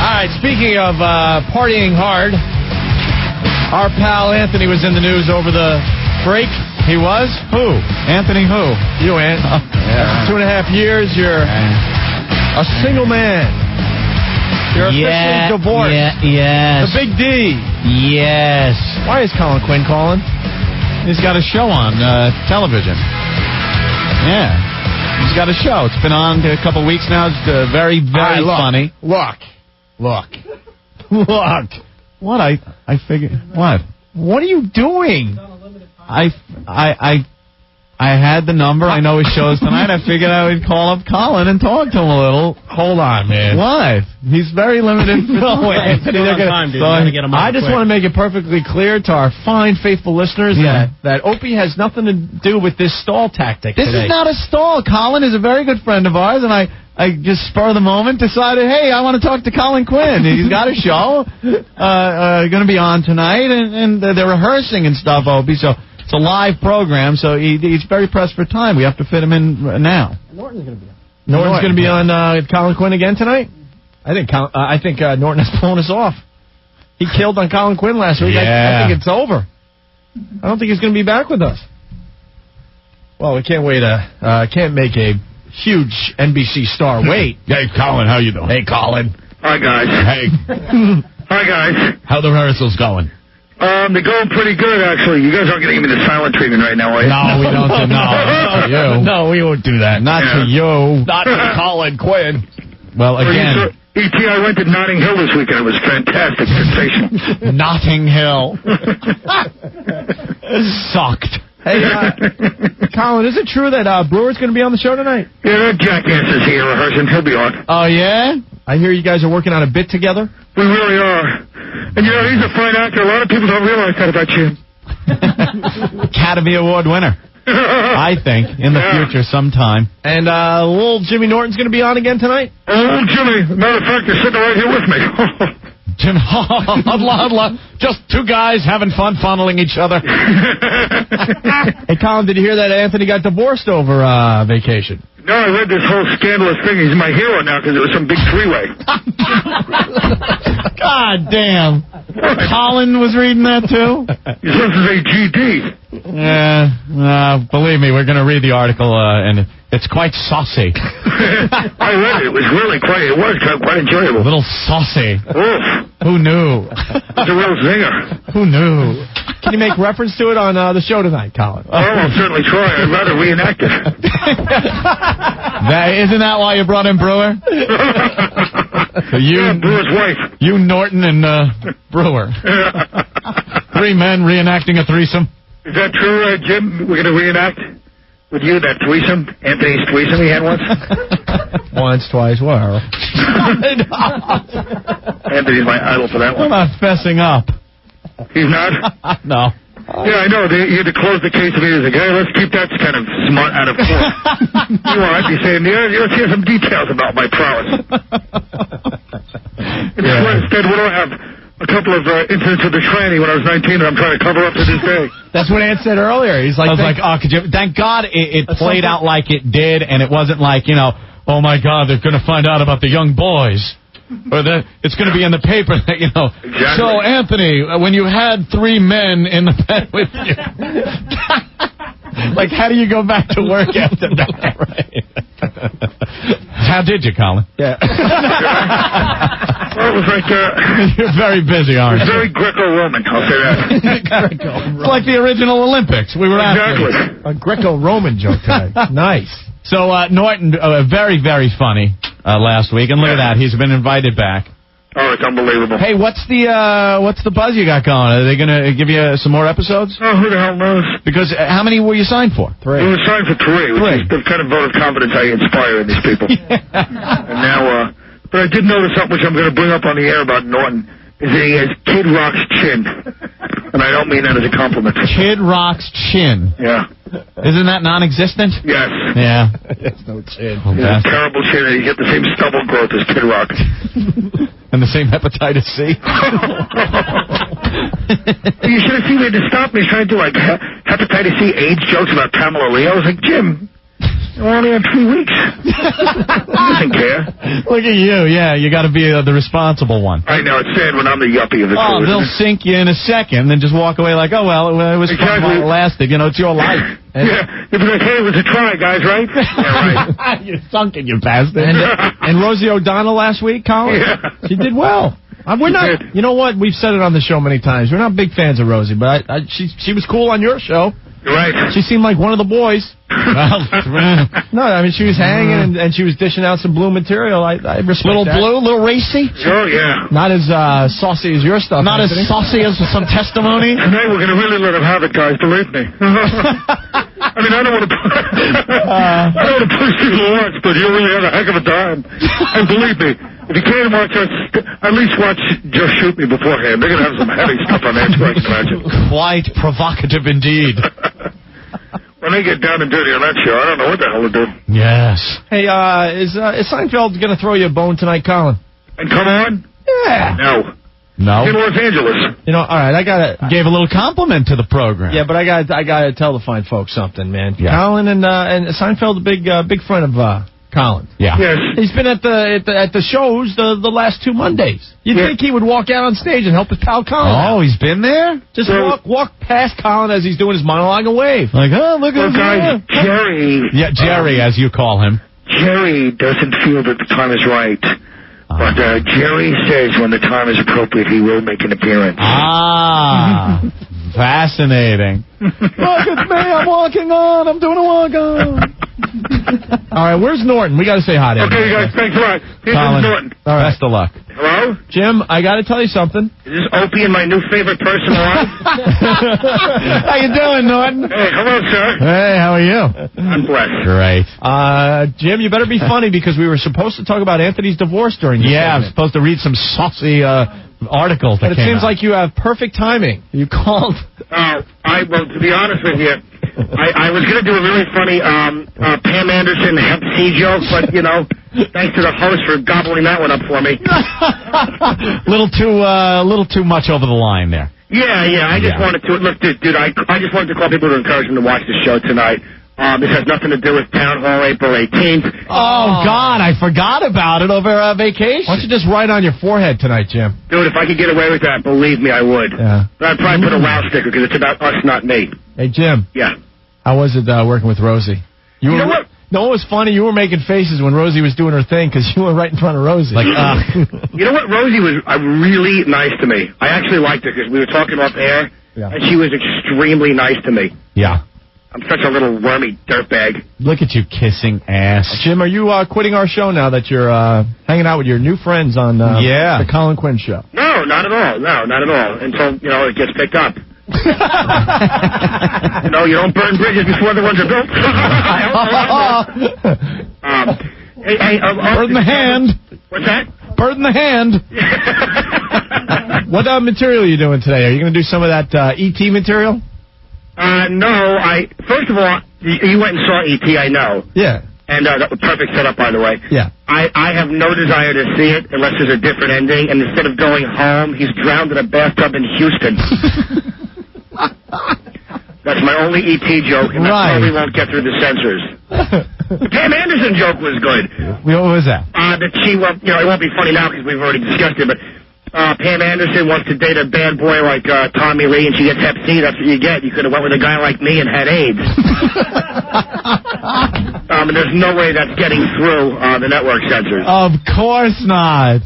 All right, speaking of partying hard, our pal Anthony was in the news over the break. He was? Who? Anthony who? You, Ant. Oh, yeah. 2.5 years. You're A single man. You're officially divorced. Yes. The Big D. Yes. Why is Colin Quinn calling? He's got a show on television. Yeah. He's got a show. It's been on a couple weeks now. It's very, very funny. Look. What? I figured. What? What are you doing? I had the number. I know his show's tonight. I figured I would call up Colin and talk to him a little. Hold on, man. What? He's very limited. I just want to make it perfectly clear to our fine, faithful listeners that Opie has nothing to do with this stall tactic This today. is not a stall. Colin is a very good friend of ours, and I just spur of the moment decided, hey, I want to talk to Colin Quinn. He's got a show going to be on tonight, and they're rehearsing and stuff, Opie, so it's a live program, so he's very pressed for time. We have to fit him in now. Norton's going to be on. Norton's going to be on Colin Quinn again tonight? I think Norton has blown us off. He killed on Colin Quinn last week. Yeah. I think it's over. I don't think he's going to be back with us. Well, we can't wait. Can't make a huge NBC star wait. Hey, Colin, how you doing? Hey, Colin. Hi, guys. Hey. Hi, guys. How the rehearsals going? They're going pretty good, actually. You guys aren't going to give me the silent treatment right now, are you? No, we don't. No, not to you. No, we won't do that. Not to you. Not to Colin Quinn. Well, again. E.T., I went to Notting Hill this weekend. It was fantastic. Sensational. Notting Hill. Sucked. Hey, Colin, is it true that Brewer's going to be on the show tonight? Yeah, that jackass is here rehearsing. He'll be on. Oh, yeah? I hear you guys are working on a bit together. We really are. And, he's a fine actor. A lot of people don't realize that about you. Academy Award winner. I think, in the future sometime. And little Jimmy Norton's going to be on again tonight? Oh, Jimmy. Matter of fact, they're sitting right here with me. Jim, huddle. Just two guys having fun funneling each other. Hey, Colin, did you hear that Anthony got divorced over vacation? No, I read this whole scandalous thing. He's my hero now because it was some big three-way. God damn. Colin was reading that, too? You're supposed to say GD. Yeah, believe me, we're going to read the article, and it's quite saucy. I read it. It was really quite enjoyable. A little saucy. Oof. Who knew? It's a real zinger. Who knew? Can you make reference to it on the show tonight, Colin? Oh, I'll certainly try. I'd rather reenact it. Isn't that why you brought in Brewer? Brewer's wife. You, Norton, and Brewer. 3 men reenacting a threesome. Is that true, Jim? We're going to reenact with you that threesome? Anthony's threesome he had once? Once, twice, whatever. Anthony's my idol for that one. I'm not fessing up. He's not? No. Yeah, I know. You had to close the case of me as a guy. Let's keep that kind of smart out of court. I'd be saying, let's hear some details about my prowess. Instead, we don't have a couple of incidents with the tranny when I was 19 and I'm trying to cover up to this day. That's what Ant said earlier. He's like, thank God it played out like it did, and it wasn't like, oh my God, they're going to find out about the young boys. Or it's going to be in the paper that, Exactly. So, Anthony, when you had 3 men in the bed with you. Like, how do you go back to work after that? Right? How did you, Colin? Yeah. Well, it was like... You're very busy, aren't you? Very Greco-Roman, I'll say that. It's like the original Olympics. We were Exactly. athletes. A Greco-Roman joke tonight. Nice. So, Norton, very, very funny last week. And look at that. He's been invited back. Oh, it's unbelievable. Hey, what's the buzz you got going? Are they going to give you some more episodes? Oh, who the hell knows? Because how many were you signed for? 3. We were signed for 3, which is the kind of vote of confidence I inspire in these people. And now, but I did notice something which I'm going to bring up on the air about Norton, is that he has Kid Rock's chin. And I don't mean that as a compliment. Kid Rock's chin. Yeah. Isn't that non-existent? Yes. Yeah. There's no chin. He has a terrible chin, and he's got the same stubble growth as Kid Rock. And the same hepatitis C. You should have seen me to stop me. He's trying to do, hepatitis C AIDS jokes about Pamela Lee. I was like, Jim, We're only on 3 weeks. He doesn't care. Look at you. Yeah, you got to be the responsible one. I know, it's sad when I'm the yuppie of the Oh, two. they'll sink you in a second, then just walk away like, oh, well, it was fun while it lasted. You know, it's your life. Yeah, you'd be like, hey, it was a try, guys, right? Yeah, right. You're sunken, you bastard. And Rosie O'Donnell last week, Colin? Yeah. She did well. We're not. You know what? We've said it on the show many times. We're not big fans of Rosie, but she was cool on your show. You're right. She seemed like one of the boys. No, I mean, she was hanging and she was dishing out some blue material. I respect Little that. blue, little racy. Sure, yeah. Not as saucy as your stuff. Not Anthony. as saucy as some testimony. Hey, we're going to really let him have it, guys. Believe me. I mean, I don't want to push you once, but you really had a heck of a time. And believe me, if you can't watch us, at least watch Just Shoot Me beforehand. They're going to have some heavy stuff on there, too, I can imagine. Quite provocative indeed. When they get down and dirty on that show, I don't know what the hell to do. Yes. Hey, is Seinfeld going to throw you a bone tonight, Colin? And come on? Yeah. No. No. In Los Angeles. You know, all right, I got to... Gave a little compliment to the program. Yeah, but I got to tell the fine folks something, man. Yeah. Colin and Seinfeld, a big friend of Colin. Yeah. Yes. He's been at the shows the last 2 Mondays. You'd think he would walk out on stage and help his pal Colin. Oh, he's been there? Just walk past Colin as he's doing his monologue and wave. Like, oh, look at guys, Jerry. Yeah, Jerry, as you call him. Jerry doesn't feel that the time is right. But Jerry says when the time is appropriate, he will make an appearance. Ah, fascinating. Look at me, I'm walking on. I'm doing a walk on. All right, where's Norton? We got to say hi to him. Okay, you guys, thanks a lot. Here's Colin. Norton. All right. Best of luck. Hello? Jim, I got to tell you something. Is this Opie and my new favorite person alive? How you doing, Norton? Hey, hello, sir. Hey, how are you? I'm blessed. Great. Jim, you better be funny because we were supposed to talk about Anthony's divorce during the Yeah, I'm segment. supposed to read some saucy articles that But it came seems out. like you have perfect timing. You called. Well, to be honest with you, I was going to do a really funny Pam Anderson Hep C joke, but, you know, thanks to the host for gobbling that one up for me. little too much over the line there. Yeah, I just wanted to, look, dude, I just wanted to call people to encourage them to watch the show tonight. This has nothing to do with Town Hall April 18th. Oh, God, I forgot about it over vacation. Why don't you just write on your forehead tonight, Jim? Dude, if I could get away with that, believe me, I would. Yeah. But I'd probably put a wow sticker because it's about us, not me. Hey, Jim. Yeah. How was it working with Rosie? You know what? No, it was funny. You were making faces when Rosie was doing her thing because you were right in front of Rosie. Like, You know what? Rosie was really nice to me. I actually liked her because we were talking off air, and she was extremely nice to me. Yeah. I'm such a little wormy dirtbag. Look at you kissing ass. Jim, are you quitting our show now that you're hanging out with your new friends on the Colin Quinn show? No, not at all. No, not at all. Until, you know, it gets picked up. You know, you don't burn bridges before the ones are built. Bird in the hand. What's that? Bird in the hand. What material are you doing today? Are you going to do some of that E.T. material? No, first of all, you went and saw E.T., I know. Yeah. And that was perfect setup, by the way. Yeah. I have no desire to see it unless there's a different ending, and instead of going home, he's drowned in a bathtub in Houston. That's my only E.T. joke, and that probably won't get through the censors. The Pam Anderson joke was good. What was that? That she, you know, it won't be funny now because we've already discussed it, but Pam Anderson wants to date a bad boy like Tommy Lee, and she gets Hep C. That's what you get. You could have went with a guy like me and had AIDS. And there's no way that's getting through the network censors. Of course not.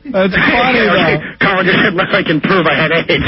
That's funny, though. Colin just said, unless I can prove I had AIDS.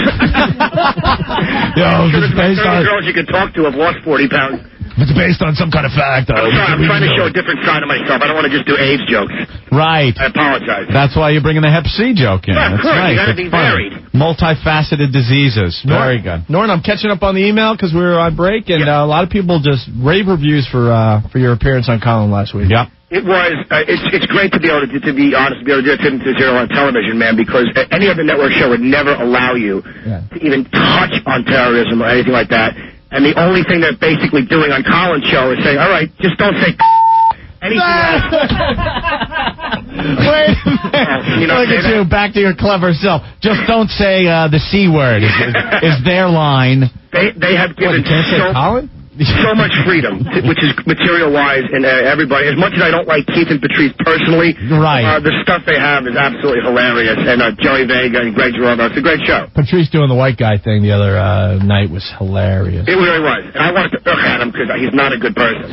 It's based on... girls you could talk to have lost 40 pounds. It's based on some kind of fact. I'm trying to show a different side of myself. I don't want to just do AIDS jokes. Right. I apologize. That's why you're bringing the Hep C joke in. Yeah, That's of course. nice. You got to It's be fun. varied. Multifaceted diseases. Very good. Norton, I'm catching up on the email because we were on break, and a lot of people just rave reviews for your appearance on Colin last week. Yep. It was. It's great to be able to be honest, to be able to do it to zero on television, man. Because any other network show would never allow you to even touch on terrorism or anything like that. And the only thing they're basically doing on Colin's show is saying, "All right, just don't say anything else." Wait a minute. Look at you, back to your clever self. Just don't say the C word. Is their line? They have given Can't say Colin? so much freedom, which is material-wise, and everybody. As much as I don't like Keith and Patrice personally, the stuff they have is absolutely hilarious. And Joey Vega and Greg Giraldo, it's a great show. Patrice doing the white guy thing the other night was hilarious. It really was. And I wanted to look at him because he's not a good person.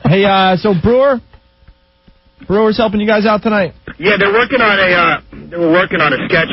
Hey, so Brewer's helping you guys out tonight? Yeah, they were working on a sketch.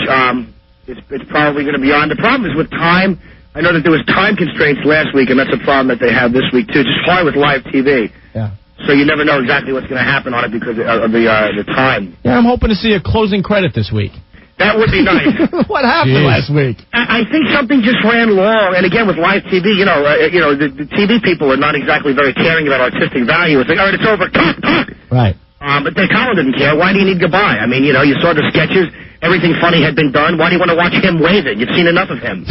It's probably going to be on. The problem is with time. I know that there was time constraints last week, and that's a problem that they have this week, too. It's just hard with live TV. Yeah. So you never know exactly what's going to happen on it because of the time. Yeah, I'm hoping to see a closing credit this week. That would be nice. What happened last week? I think something just ran long, and again, with live TV, the TV people are not exactly very caring about artistic value. It's like, all right, it's over. Cut. Right. But Colin didn't care. Why do you need goodbye? I mean, you saw the sketches. Everything funny had been done. Why do you want to watch him waving? You've seen enough of him.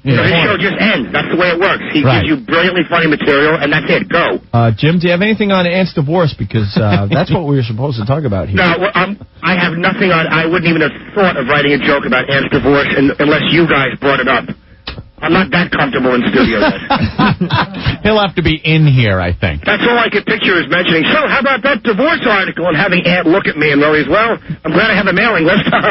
His show just ends. That's the way it works. He gives you brilliantly funny material, and that's it. Go. Jim, do you have anything on Ant's divorce? Because that's what we were supposed to talk about here. No, I have nothing on. I wouldn't even have thought of writing a joke about Ant's divorce unless you guys brought it up. I'm not that comfortable in studio yet. He'll have to be in here, I think. That's all I could picture is mentioning, so how about that divorce article, and having Aunt look at me and Rose, well, I'm glad I have a mailing list. All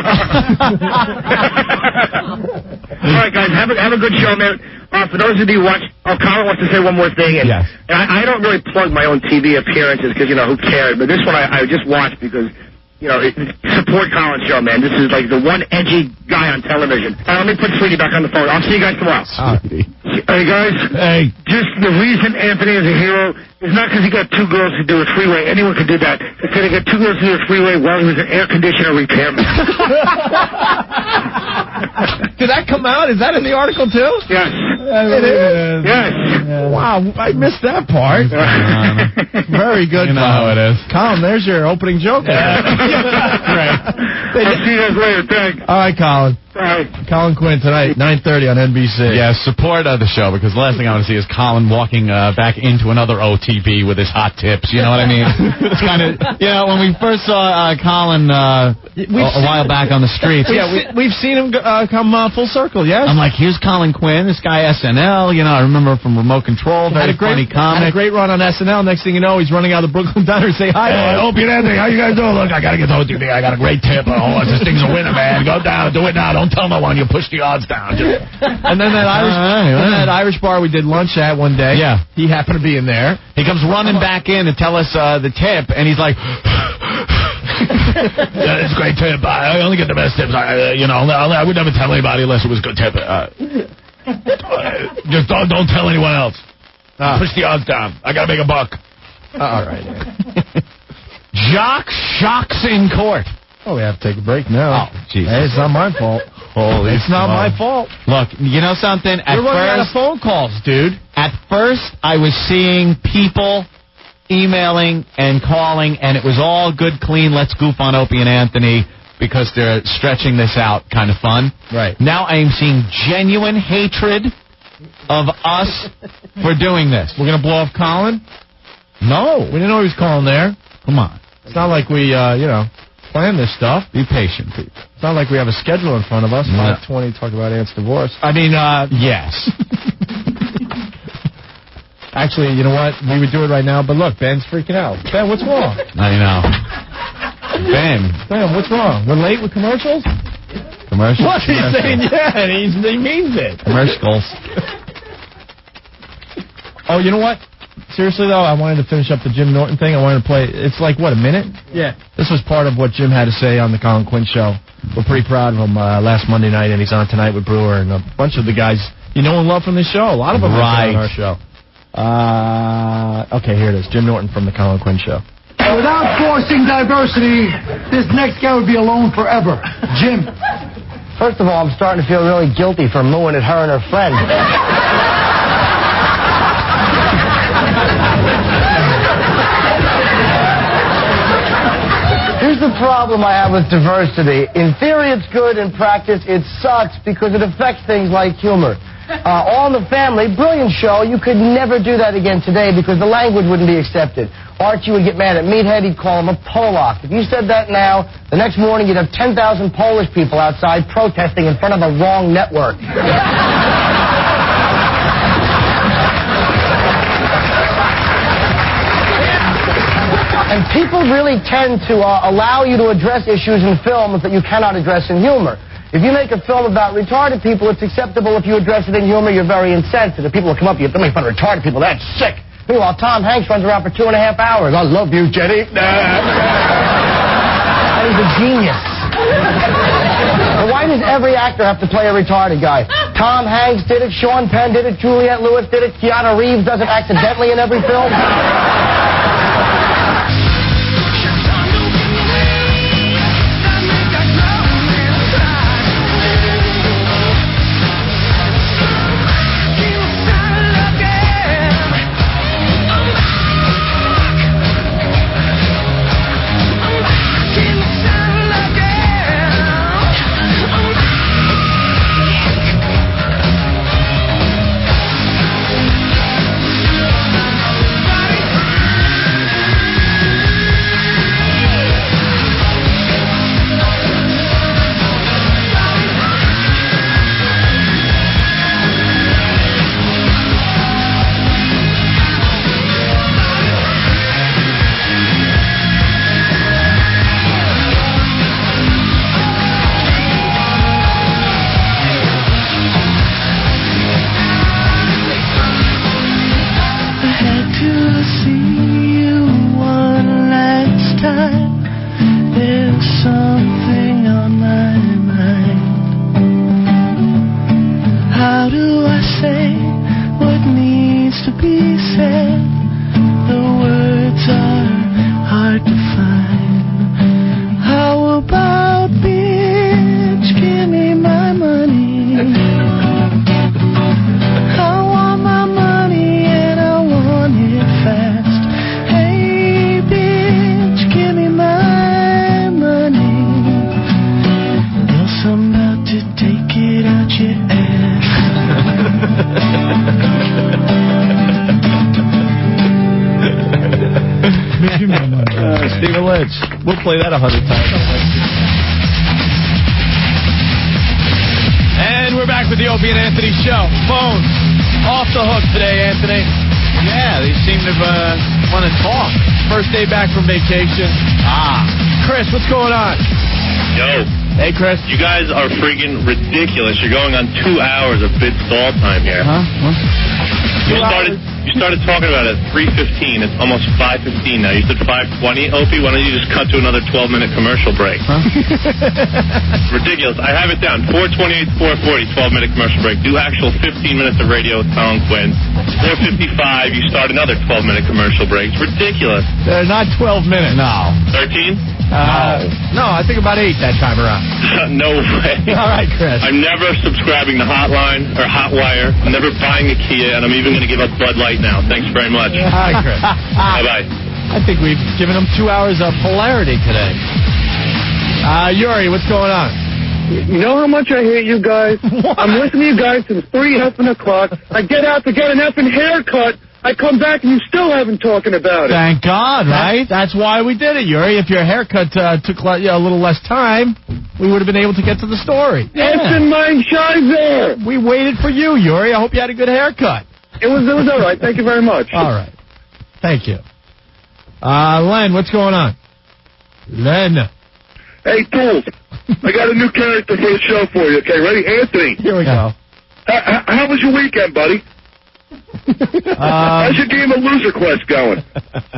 right, guys, have a good show, man. For those of you who watch, Colin wants to say one more thing, and, yes. And I don't really plug my own TV appearances because, who cares, but this one I just watched because... support Colin's show, man. This is like the one edgy guy on television. Let me put Sweetie back on the phone. I'll see you guys tomorrow. Hey, guys. Hey. Just the reason Anthony is a hero is not because he got two girls to do a three-way. Anyone could do that. It's because he got two girls to do a three-way while he was an air conditioner repairman. Did that come out? Is that in the article, too? Yes. It is. Yes. Wow, I missed that part. Very good, You know how it is. Colin, there's your opening joke. Right. I'll see you guys later. Thanks. All right, Colin. Bye. Colin Quinn tonight, 9:30 on NBC. Yeah, support the show, because the last thing I want to see is Colin walking back into another OTB with his hot tips. You know what I mean? It's kind of, when we first saw Colin a while back on the streets. We've seen him come full circle, yes? I'm like, here's Colin Quinn, this guy SNL. I remember from Remote Control, very funny comic. Had a great run on SNL. Next thing you know, he's running out of the Brooklyn Diner to say hi. Hey, Opie and Anthony, how you guys doing? Look, I got to get to OTB. I got a great tip. Oh, this thing's a winner, man. Go down, do it now. Don't tell no one. You push the odds down. And then that Irish bar we did lunch at one day. Yeah. He happened to be in there. He comes running back in to tell us the tip, and he's like... It's a great tip. I only get the best tips. I would never tell anybody unless it was a good tip. Just don't tell anyone else. Push the odds down. I got to make a buck. All right. Jock shocks in court. Oh, we have to take a break now. Oh, Jesus. Hey, it's not my fault. It's not my fault. Look, you know something? We're running out of phone calls, dude. At first, I was seeing people emailing and calling, and it was all good, clean, let's goof on Opie and Anthony because they're stretching this out kind of fun. Right. Now I am seeing genuine hatred of us for doing this. We're going to blow off Colin? No. We didn't know he was calling there. Come on. It's not like we, plan this stuff. Be patient, people. It's not like we have a schedule in front of us. 5:20, talk about Ant's divorce. I mean, yes. Actually, you know what? We would do it right now, but look, Ben's freaking out. Ben, what's wrong? I know. Ben, what's wrong? We're late with commercials? Commercials? What? He's saying, yeah, and he means it. Commercials. Oh, you know what? Seriously, though, I wanted to finish up the Jim Norton thing. I wanted to play. It's like, what, a minute? Yeah. This was part of what Jim had to say on the Colin Quinn show. We're pretty proud of him last Monday night, and he's on tonight with Brewer and a bunch of the guys you know and love from this show. A lot of them are on our show. Okay, here it is. Jim Norton from the Colin Quinn show. Without forcing diversity, this next guy would be alone forever. Jim. First of all, I'm starting to feel really guilty for mooing at her and her friend. Here's the problem I have with diversity. In theory, it's good. In practice, it sucks because it affects things like humor. All in the Family, brilliant show. You could never do that again today because the language wouldn't be accepted. Archie would get mad at Meathead. He'd call him a Polak. If you said that now, the next morning you'd have 10,000 Polish people outside protesting in front of the wrong network. And people really tend to allow you to address issues in films that you cannot address in humor. If you make a film about retarded people, it's acceptable. If you address it in humor, you're very insensitive. People will come up to you, don't make fun of retarded people, that's sick. Meanwhile, Tom Hanks runs around for 2.5 hours. I love you, Jenny. He's a genius. But why does every actor have to play a retarded guy? Tom Hanks did it, Sean Penn did it, Juliette Lewis did it, Keanu Reeves does it accidentally in every film. We'll play that 100 times. And we're back with the Opie and Anthony show. Phones off the hook today, Anthony. Yeah, they seem to want to talk. First day back from vacation. Chris, what's going on? Yo. Hey, Chris. You guys are freaking ridiculous. You're going on 2 hours of bid stall time here. Huh? You started talking about it at 3:15. It's almost 5:15 now. You said 5:20, Opie. Why don't you just cut to another 12-minute commercial break? Huh? Ridiculous. I have it down. 4:28, 4:40, 12-minute commercial break. Do actual 15 minutes of radio with Colin Quinn. 4:55, you start another 12-minute commercial break. It's ridiculous. They're not 12 minutes. No. 13? No, I think about 8 that time around. No way. All right, Chris. I'm never subscribing to Hotline or Hotwire. I'm never buying a Kia, and I'm even going to give up Bud Light now. Thanks very much. Hi, Chris. Bye-bye. I think we've given them 2 hours of polarity today. Yuri, what's going on? You know how much I hate you guys? What? I'm listening to you guys since 3 effing o'clock. I get out to get an effing haircut. I come back and you still haven't talking about it. Thank God, right? That's why we did it, Yuri. If your haircut took a little less time, we would have been able to get to the story. Effing mein Scheiße! We waited for you, Yuri. I hope you had a good haircut. It was all right. Thank you very much. All right. Thank you. Len, what's going on? Len. Hey, Tools. I got a new character for the show for you. Okay, ready? Anthony. Here we go. How was your weekend, buddy? How's your game of Loser Quest going?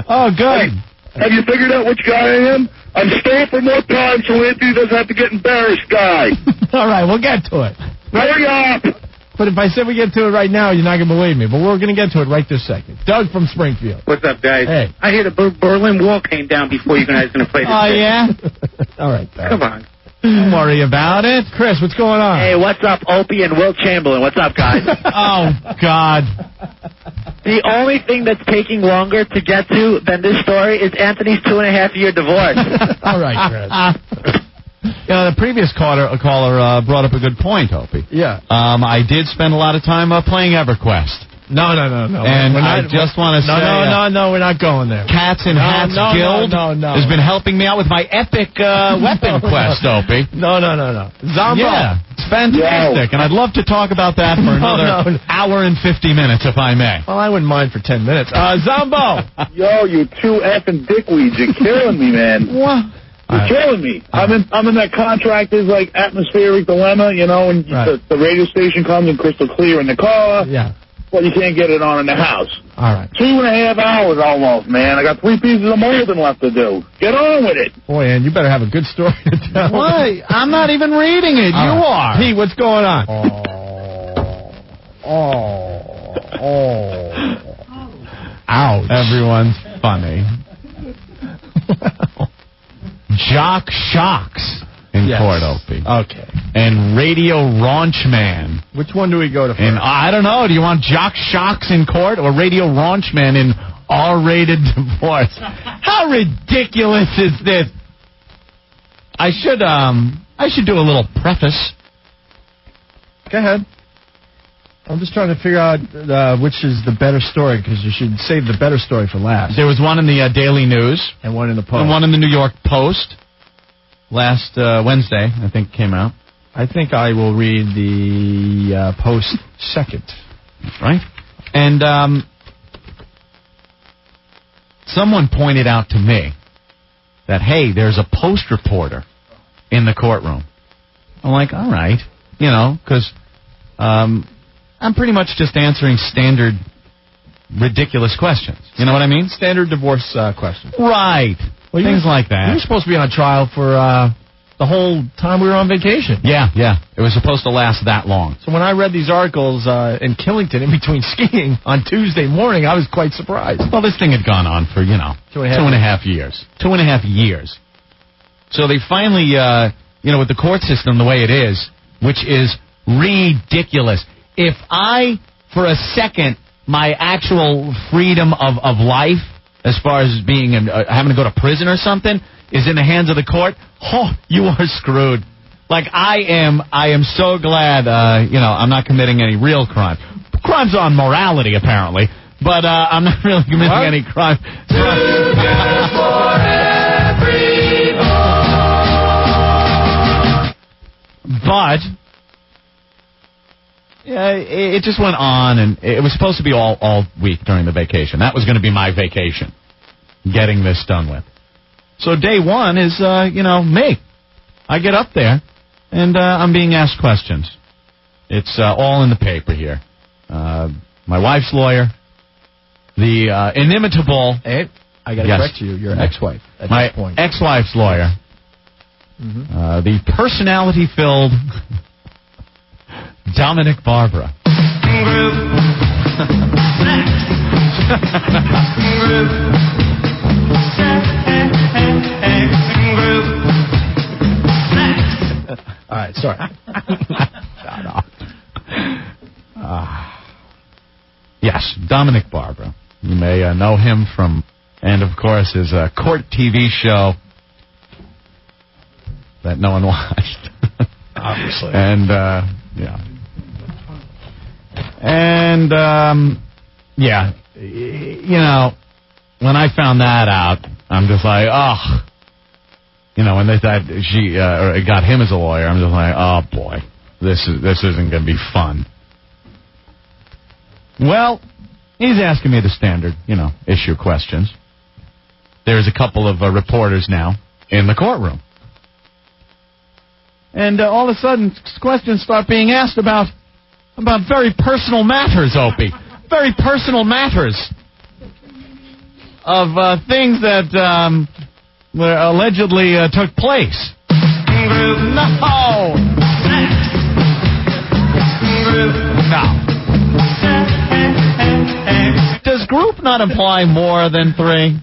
Oh, good. Have you figured out which guy I am? I'm staying for more time so Anthony doesn't have to get embarrassed, guy. All right, we'll get to it. Hurry up! But if I said we get to it right now, you're not going to believe me. But we're going to get to it right this second. Doug from Springfield. What's up, guys? Hey. I hear the Berlin Wall came down before you guys going to play this. Oh, yeah? All right, Doug. Come on. Don't worry about it. Chris, what's going on? Hey, what's up, Opie and Will Chamberlain? What's up, guys? Oh, God. The only thing that's taking longer to get to than this story is Anthony's 2.5-year divorce. All right, Chris. The previous caller brought up a good point, Opie. Yeah. I did spend a lot of time playing EverQuest. No. And I just want to say... No, we're not going there. Cats and Hats Guild has been helping me out with my epic weapon quest, Opie. No. Zombo. Yeah, it's fantastic. And I'd love to talk about that for another hour and 50 minutes, if I may. Well, I wouldn't mind for 10 minutes. Zombo. Yo, you two effing dickweeds. You're killing me, man. What? You're killing me. I'm in that contractor's like atmospheric dilemma, you know, and the radio station comes in crystal clear in the car. Yeah. But you can't get it on in the house. All right. 2.5 hours almost, man. I got 3 pieces of molding left to do. Get on with it. Boy, and you better have a good story to tell. Why? I'm not even reading it. You are. Pete, what's going on? Ouch. Everyone's funny. Jock Shocks in court, Opie. Okay. And Radio Raunch Man. Which one do we go to first? And I don't know. Do you want Jock Shocks in court or Radio Raunch Man in R-rated divorce? How ridiculous is this? I should do a little preface. Go ahead. I'm just trying to figure out which is the better story, because you should save the better story for last. There was one in the Daily News. And one in the Post. And one in the New York Post. Last Wednesday, I think, came out. I think I will read the Post second. Right. And someone pointed out to me that, hey, there's a Post reporter in the courtroom. I'm like, all right. You know, because... I'm pretty much just answering standard, ridiculous questions. You know what I mean? Standard divorce questions. Right. Well, things like that. You were supposed to be on trial for the whole time we were on vacation. Yeah. It was supposed to last that long. So when I read these articles in Killington in between skiing on Tuesday morning, I was quite surprised. Well, this thing had gone on for, 2.5 years. 2.5 years. So they finally, with the court system the way it is, which is ridiculous. If I, for a second, my actual freedom of life, as far as being having to go to prison or something, is in the hands of the court, you are screwed. Like, I am so glad, I'm not committing any real crime. Crimes on morality, apparently, but I'm not really committing any crime. But... yeah, it just went on, and it was supposed to be all week during the vacation. That was going to be my vacation, getting this done with. So day one is, me. I get up there, and I'm being asked questions. It's all in the paper here. My wife's lawyer, the inimitable... Hey, I got to correct you. Your ex-wife at my this point. Ex-wife's lawyer. Mm-hmm. The personality-filled... Dominick Barbara. All right, sorry. Yes, Dominick Barbara. You may know him from, and of course, his court TV show that no one watched. Obviously. And, yeah. And, when I found that out, I'm just like, when they thought she got him as a lawyer, I'm just like, oh boy, this isn't going to be fun. Well, he's asking me the standard, issue questions. There's a couple of reporters now in the courtroom. And all of a sudden, questions start being asked about very personal matters, Opie. Very personal matters of things that allegedly took place. No. Does group not imply more than 3?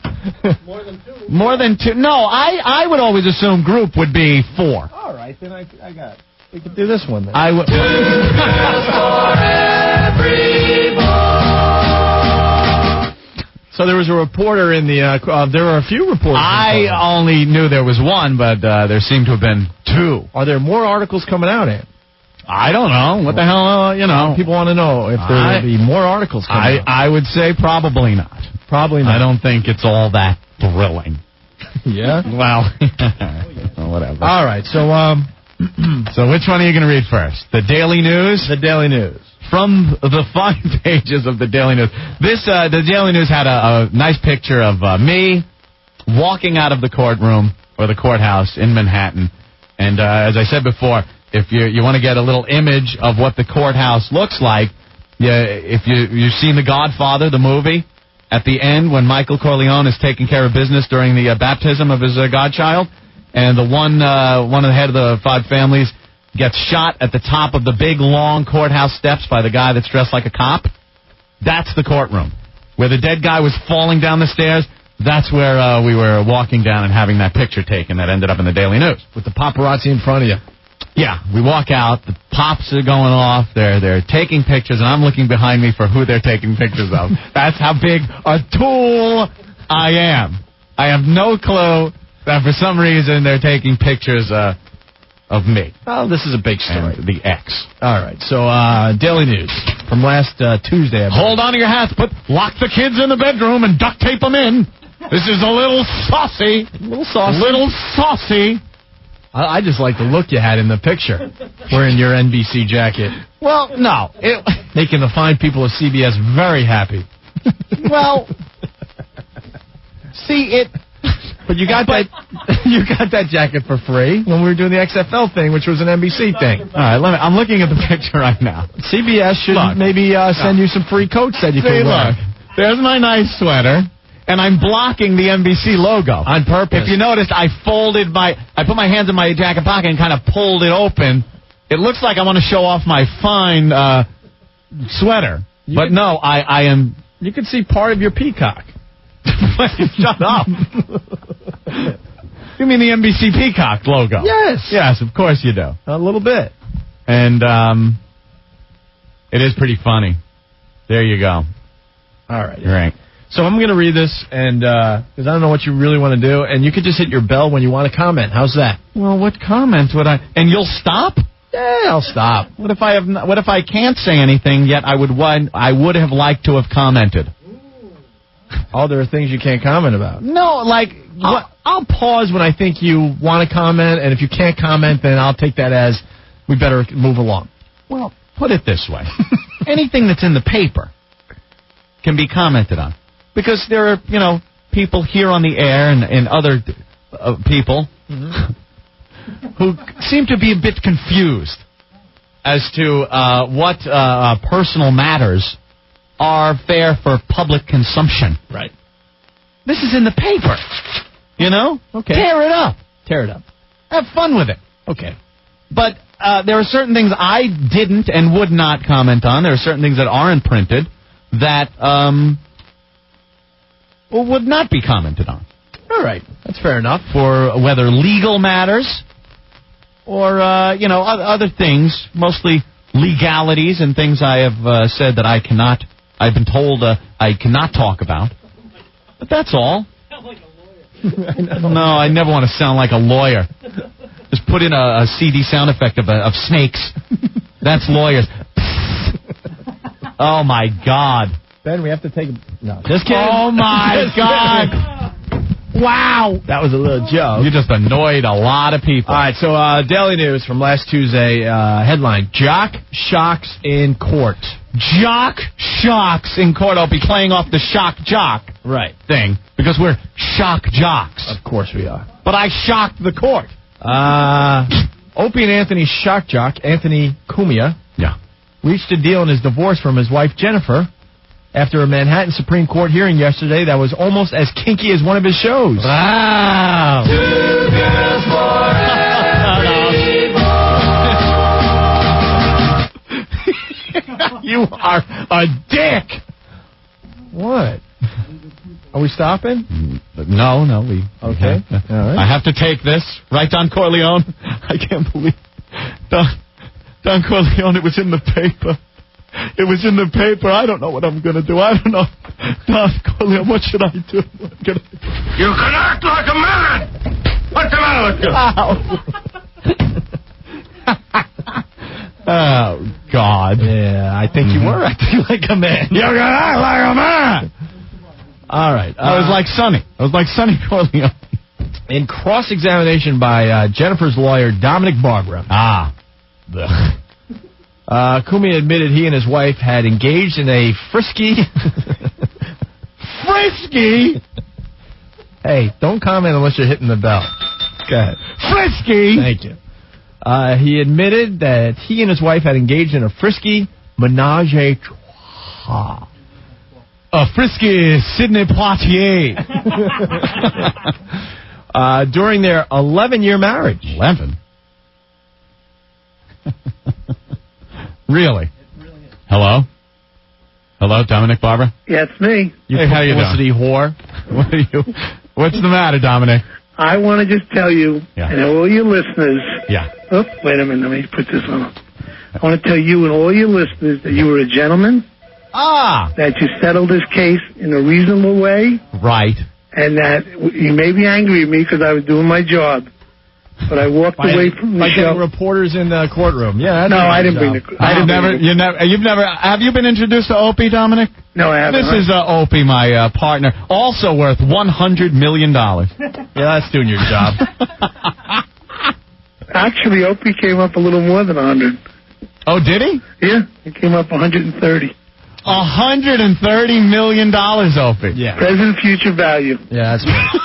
More than 2. More than 2. No, I would always assume group would be 4. All right, then I got it. We could do this one then. I would. So there was a reporter in the. There were a few reporters. I only knew there was one, but there seemed to have been 2. Are there more articles coming out, Ant? I don't know. What the hell, People want to know if there will be more articles coming out. I would say probably not. Probably not. I don't think it's all that thrilling. Yeah? Well, whatever. All right, so which one are you going to read first? The Daily News? The Daily News. From the 5 pages of the Daily News. The Daily News had a nice picture of me walking out of the courtroom or the courthouse in Manhattan. And as I said before, if you want to get a little image of what the courthouse looks like, if you've seen The Godfather, the movie, at the end when Michael Corleone is taking care of business during the baptism of his godchild, and the one of the head of the 5 families gets shot at the top of the big, long courthouse steps by the guy that's dressed like a cop, that's the courtroom. Where the dead guy was falling down the stairs, that's where we were walking down and having that picture taken that ended up in the Daily News. With the paparazzi in front of you. Yeah, we walk out, the pops are going off, they're taking pictures, and I'm looking behind me for who they're taking pictures of. That's how big a tool I am. I have no clue that for some reason they're taking pictures of me. Oh, this is a big story. And the X. All right, so Daily News from last Tuesday. Hold on to your hats, lock the kids in the bedroom and duct tape them in. This is a little saucy. Little saucy. I just like the look you had in the picture, wearing your NBC jacket. Well, no. Making the fine people of CBS very happy. Well, see, But you got that jacket for free when we were doing the XFL thing, which was an NBC thing. All right, I'm looking at the picture right now. CBS should maybe send you some free coats that you can wear. Look, there's my nice sweater. And I'm blocking the NBC logo. On purpose. If you noticed, I put my hands in my jacket pocket and kind of pulled it open. It looks like I want to show off my fine sweater. But no, I am... You can see part of your peacock. Shut up. You mean the NBC Peacock logo? Yes. Yes, of course you do. A little bit. And it is pretty funny. There you go. All right. Right. So I'm going to read this, and because I don't know what you really want to do, and you could just hit your bell when you want to comment. How's that? Well, what comment would I? And you'll stop? Yeah, I'll stop. What if I can't say anything yet? I would have liked to have commented. Oh, there are things you can't comment about. No, like what? I'll pause when I think you want to comment, and if you can't comment, then I'll take that as we better move along. Well, put it this way: anything that's in the paper can be commented on. Because there are, people here on the air and other people who seem to be a bit confused as to what personal matters are fair for public consumption. Right. This is in the paper. Okay. Tear it up. Tear it up. Have fun with it. Okay. But there are certain things I didn't and would not comment on. There are certain things that aren't printed that... would not be commented on. All right. That's fair enough. For whether legal matters or, other things, mostly legalities and things I have said that I've been told I cannot talk about. But that's all. No, I never want to sound like a lawyer. Just put in a CD sound effect of snakes. That's lawyers. Oh, my God. Ben, we have to take no. Just kidding. Oh, my God. Wow. That was a little joke. You just annoyed a lot of people. All right, so Daily News from last Tuesday, headline, Jock Shocks in Court. Jock Shocks in Court. I'll be playing off the shock jock thing because we're shock jocks. Of course we are. But I shocked the court. Opie and Anthony's shock jock, Anthony Cumia, reached a deal in his divorce from his wife, Jennifer, after a Manhattan Supreme Court hearing yesterday that was almost as kinky as one of his shows. Wow. 2 girls for You are a dick. What? Are we stopping? No, we... Okay. All right. I have to take this. Right, Don Corleone? I can't believe... Don Corleone, it was in the paper. It was in the paper. I don't know what I'm going to do. I don't know. Don Corleone, what should I do? You can act like a man! What's the matter with you? Oh, God. Yeah, I think you were acting like a man. You're going to act like a man. All right. I was like Sonny. I was like Sonny Corleone. In cross-examination by Jennifer's lawyer, Dominick Barbara. Kumi admitted he and his wife had engaged in a frisky... Frisky? Hey, don't comment unless you're hitting the bell. Go ahead. Frisky? Thank you. He admitted that he and his wife had engaged in a frisky menage a trois. A frisky Sidney Poitier. During their 11-year marriage. 11? Really? Hello? Hello, Dominick Barbara? Yeah, it's me. Hey, how you doing? Whore. What's the matter, Dominick? I want to just tell you, and all your listeners... Yeah. Oh, wait a minute. Let me put this on. I want to tell you and all your listeners that you were a gentleman. That you settled this case in a reasonable way. Right. And that you may be angry at me because I was doing my job. But I walked away from the show. Getting reporters in the courtroom. Yeah. No, I didn't bring the... You've never... Have you been introduced to Opie, Dominick? No, I haven't. This is Opie, my partner, also worth $100 million. Yeah, that's doing your job. Actually, Opie came up a little more than 100. Oh, did he? Yeah, he came up 130. $130 million, Opie. Yeah. Present future value. Yeah, that's right.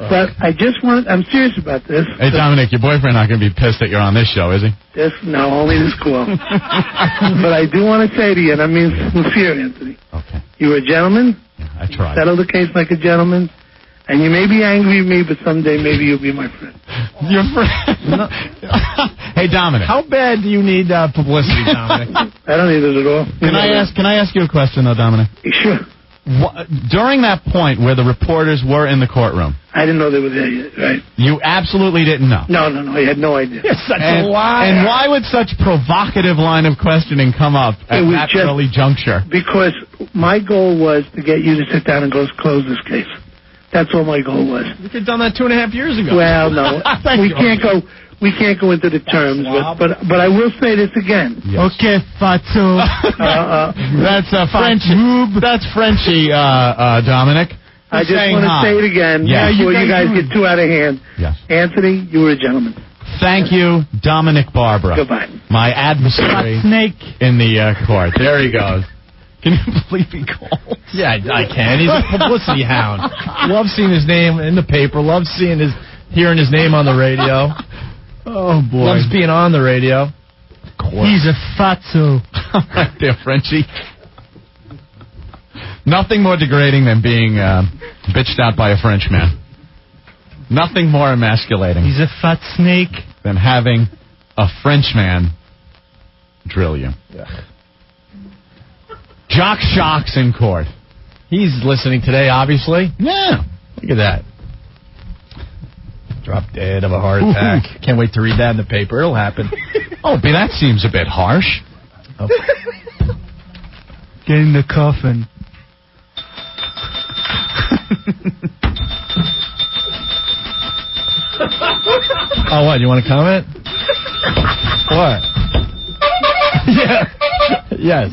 But I just want... I'm serious about this. Hey, Dominick, your boyfriend not going to be pissed that you're on this show, is he? No, only this call. But I do want to say to you, and I mean sincere, Anthony. Okay. You were a gentleman. Yeah, I tried. Settle the case like a gentleman. And you may be angry at me, but someday maybe you'll be my friend. Your friend? Hey, Dominick. How bad do you need publicity, Dominick? I don't need it at all. Can I ask you a question, though, Dominick? Sure. During that point where the reporters were in the courtroom... I didn't know they were there yet, right? You absolutely didn't know? No, I had no idea. You're such a liar. And why would such provocative line of questioning come up at that early juncture? Because my goal was to get you to sit down and close this case. That's all my goal was. You could have done that 2.5 years ago. Well, no. We can't go into the terms, but I will say this again. Yes. Okay, Fatso. That's French. That's Frenchy, Dominick. I just want to say it again before you guys get too out of hand. Yes. Anthony, you were a gentleman. Thank you, Dominick Barbara. Goodbye. My adversary in the court. There he goes. Can you believe he called? Yeah, I can. He's a publicity hound. Loves seeing his name in the paper. Loves hearing his name on the radio. Oh, boy. Loves being on the radio. He's a fatso. Right there, Frenchie. Nothing more degrading than being bitched out by a Frenchman. Nothing more emasculating. He's a fat snake. Than having a Frenchman drill you. Yeah. Jock Shock's in court. He's listening today, obviously. Yeah. Look at that. Dropped dead of a heart attack. Can't wait to read that in the paper. It'll happen. Oh, that seems a bit harsh. Oh. Get in the coffin. Oh, what? You want to comment? What? Yeah. Yes.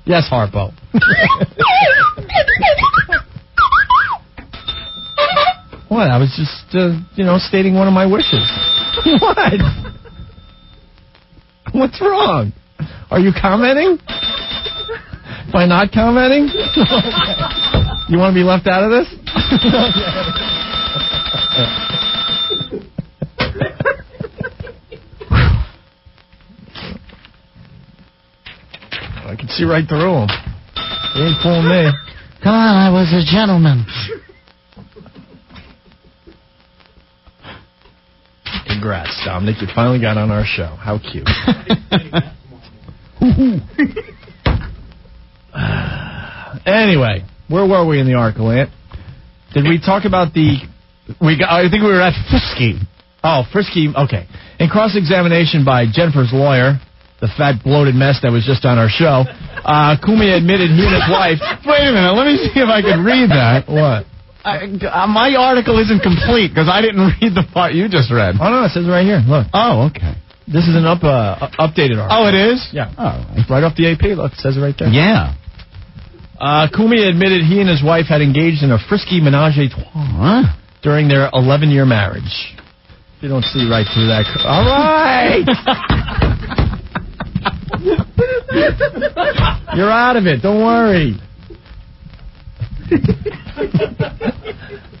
Yes, Harpo. What? I was just, stating one of my wishes. What? What's wrong? Are you commenting? By not commenting? You want to be left out of this? I can see right through him. He ain't fooling me. Come on, I was a gentleman. Congrats, Dominick. You finally got on our show. How cute. Anyway, where were we in the article, Ant? Did we talk about I think we were at Frisky. Oh, Frisky. Okay. In cross-examination by Jennifer's lawyer, the fat, bloated mess that was just on our show, Kumi admitted he and his wife... Wait a minute. Let me see if I can read that. What? My article isn't complete because I didn't read the part you just read. Oh, no, it says right here. Look. Oh, okay. This is an updated article. Oh, it is? Yeah. Oh, right off the AP. Look, it says it right there. Yeah. Cumia admitted he and his wife had engaged in a frisky menage a trois during their 11-year marriage. You don't see right through that. All right. You're out of it. Don't worry.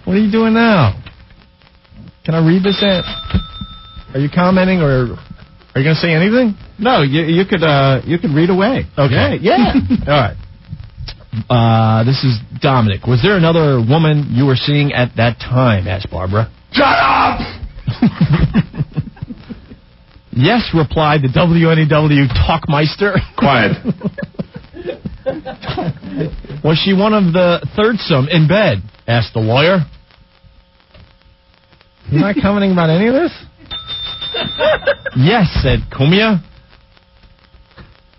What are you doing now? Can I read this? Are you commenting, or are you going to say anything? No, you could read away. Okay. Yeah. All right. This is Dominic. Was there another woman you were seeing at that time? Asked Barbara. Shut up! Yes, replied the WNEW Talkmeister. Quiet. Was she one of the thirdsome in bed? Asked the lawyer. You're not commenting about any of this? Yes, said Cumia.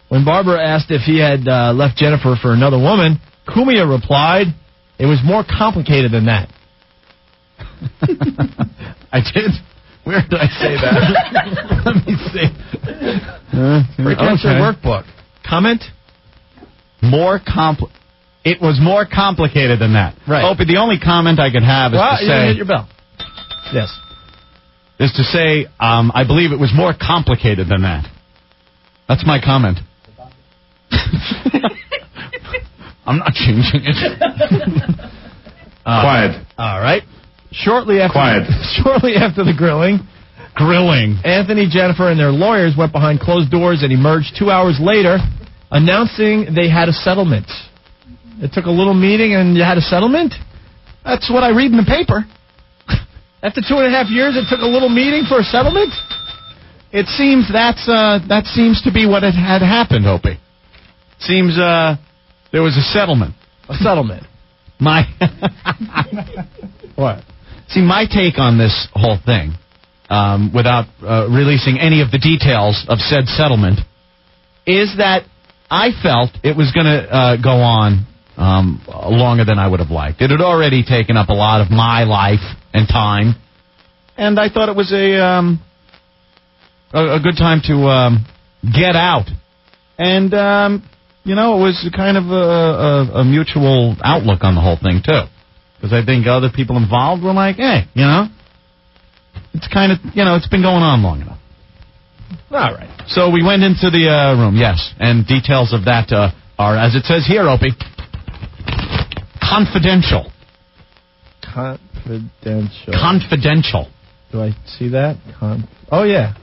When Barbara asked if he had left Jennifer for another woman, Cumia replied, it was more complicated than that. I did? Where did I say that? Let me see. Break out your workbook. Comment? It was more complicated than that. Right. Opie, the only comment I could have is to say... hit your bell. Yes. Is to say, I believe it was more complicated than that. That's my comment. I'm not changing it. Quiet. All right. Shortly after the grilling, Anthony, Jennifer, and their lawyers went behind closed doors and emerged 2 hours later, announcing they had a settlement. It took a little meeting and you had a settlement? That's what I read in the paper. After 2.5 years, it took a little meeting for a settlement? It seems that seems to be what had happened, Opie. Seems there was a settlement. A settlement. What? See, my take on this whole thing, without releasing any of the details of said settlement, is that I felt it was going to go on longer than I would have liked. It had already taken up a lot of my life and time, and I thought it was a good time to get out. And, it was kind of a mutual outlook on the whole thing, too. Because I think other people involved were like, hey, it's kind of, it's been going on long enough. All right. So we went into the room, yes, and details of that are, as it says here, Opie, confidential. Confidential. Do I see that? Oh, yeah.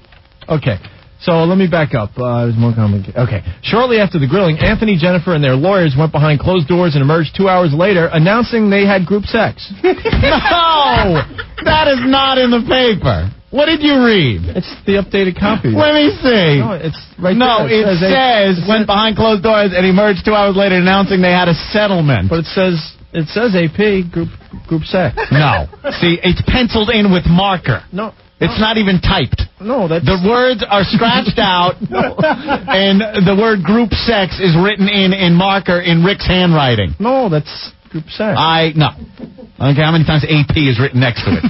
Okay. So let me back up. It was more complicated. Okay. Shortly after the grilling, Anthony, Jennifer, and their lawyers went behind closed doors and emerged 2 hours later, announcing they had group sex. No! That is not in the paper. What did you read? It's the updated copy. Let me see. No, it's right there. No, it says went behind closed doors and emerged 2 hours later, announcing they had a settlement. But it says AP group sex. No. See, it's penciled in with marker. No. It's not even typed. No, that's... The words are scratched out, and the word group sex is written in marker in Rick's handwriting. No, that's group sex. No. Okay, how many times AP is written next to it?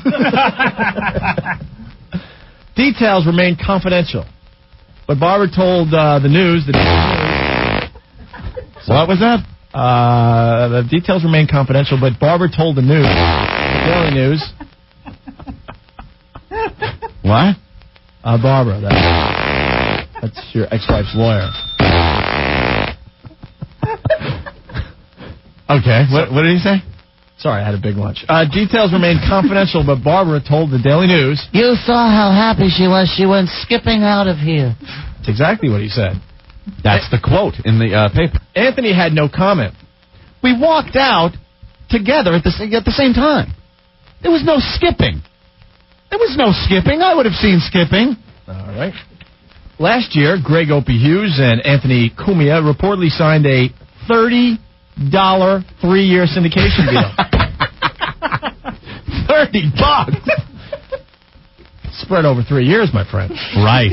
Details remain confidential. But Barbara told the news that... What was that? The details remain confidential, but Barbara told the news, the Daily News... What? Barbara, that's your ex-wife's lawyer. Okay, what did he say? Sorry, I had a big lunch. Details remain confidential, but Barbara told the Daily News... You saw how happy she was. She went skipping out of here. That's exactly what he said. That's the quote in the paper. Anthony had no comment. We walked out together at the same time. There was no skipping. There was no skipping. I would have seen skipping. All right. Last year, Greg Opie Hughes and Anthony Cumia reportedly signed a $30 3-year syndication deal. $30. Spread over 3 years, my friend. Right.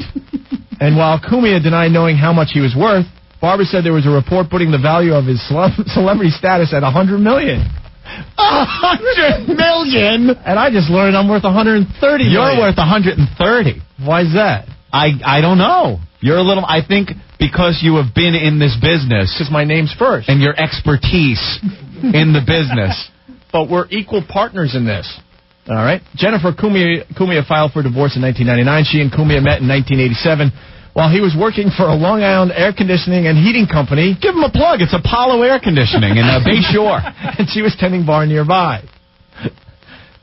And while Cumia denied knowing how much he was worth, Barbara said there was a report putting the value of his celebrity status at $100 million. $100 million? And I just learned I'm worth $130 million. You're worth $130. Why is that? I don't know. You're a little... I think because you have been in this business... Because my name's first. And your expertise in the business. But we're equal partners in this. All right? Jennifer Cumia filed for divorce in 1999. She and Cumia met in 1987 while he was working for a Long Island air conditioning and heating company. Give him a plug. It's Apollo Air Conditioning in Bay Shore. And she was tending bar nearby.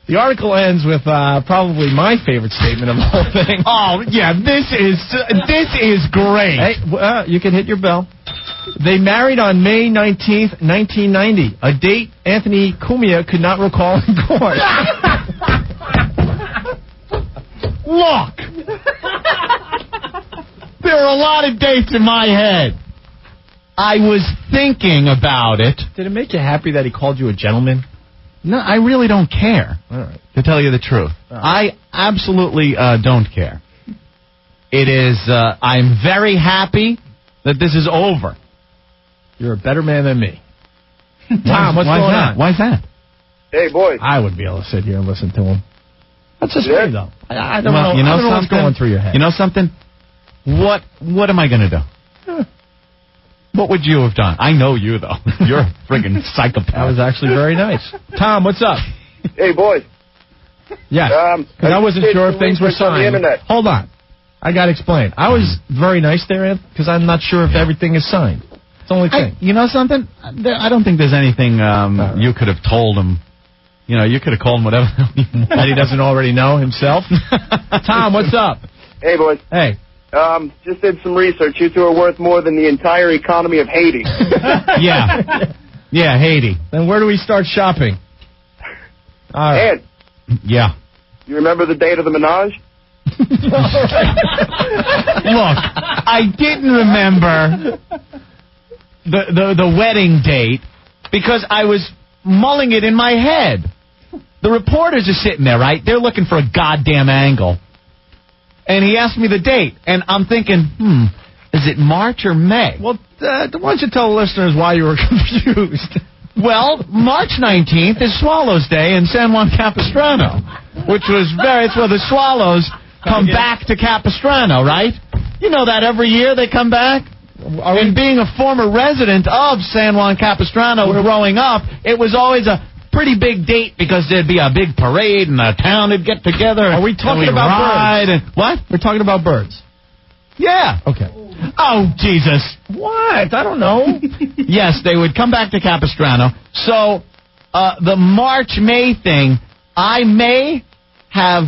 The article ends with probably my favorite statement of the whole thing. Oh, yeah, this is great. Hey, you can hit your bell. They married on May 19th, 1990, a date Anthony Cumia could not recall in court. Look! There are a lot of dates in my head. I was thinking about it. Did it make you happy that he called you a gentleman? No, I really don't care, all right, to tell you the truth. Right. I absolutely don't care. It is, I'm very happy that this is over. You're a better man than me. Tom, what's going on? Why's that? Hey, boys. I would be able to sit here and listen to him. That's just me, though. I don't know. You know, I don't know what's going through your head. You know something? What am I going to do? What would you have done? I know you, though. You're a friggin' psychopath. That was actually very nice. Tom, what's up? Hey, boys. Yes. Because I wasn't sure if things were signed. On the internet. Hold on. I got to explain. I was very nice there, Anth, because I'm not sure if everything is signed. It's the only thing. You know something? I don't think there's anything you could have told him. You know, you could have called him whatever that he doesn't already know himself. Tom, what's up? Hey, boys. Hey. Just did some research. You two are worth more than the entire economy of Haiti. Yeah. Yeah, Haiti. Then where do we start shopping? All right. Ed. Yeah. You remember the date of the menage? Look, I didn't remember the wedding date because I was mulling it in my head. The reporters are sitting there, right? They're looking for a goddamn angle. And he asked me the date, and I'm thinking, is it March or May? Well, why don't you tell the listeners why you were confused? Well, March 19th is Swallows Day in San Juan Capistrano, which was it's where the Swallows come back to Capistrano, right? You know that every year they come back? And being a former resident of San Juan Capistrano growing up, it was always a pretty big date because there'd be a big parade and the town would get together. Are we talking about birds? What? We're talking about birds. Yeah. Okay. Oh, Jesus. What? I don't know. Yes, they would come back to Capistrano. So, the March-May thing, I may have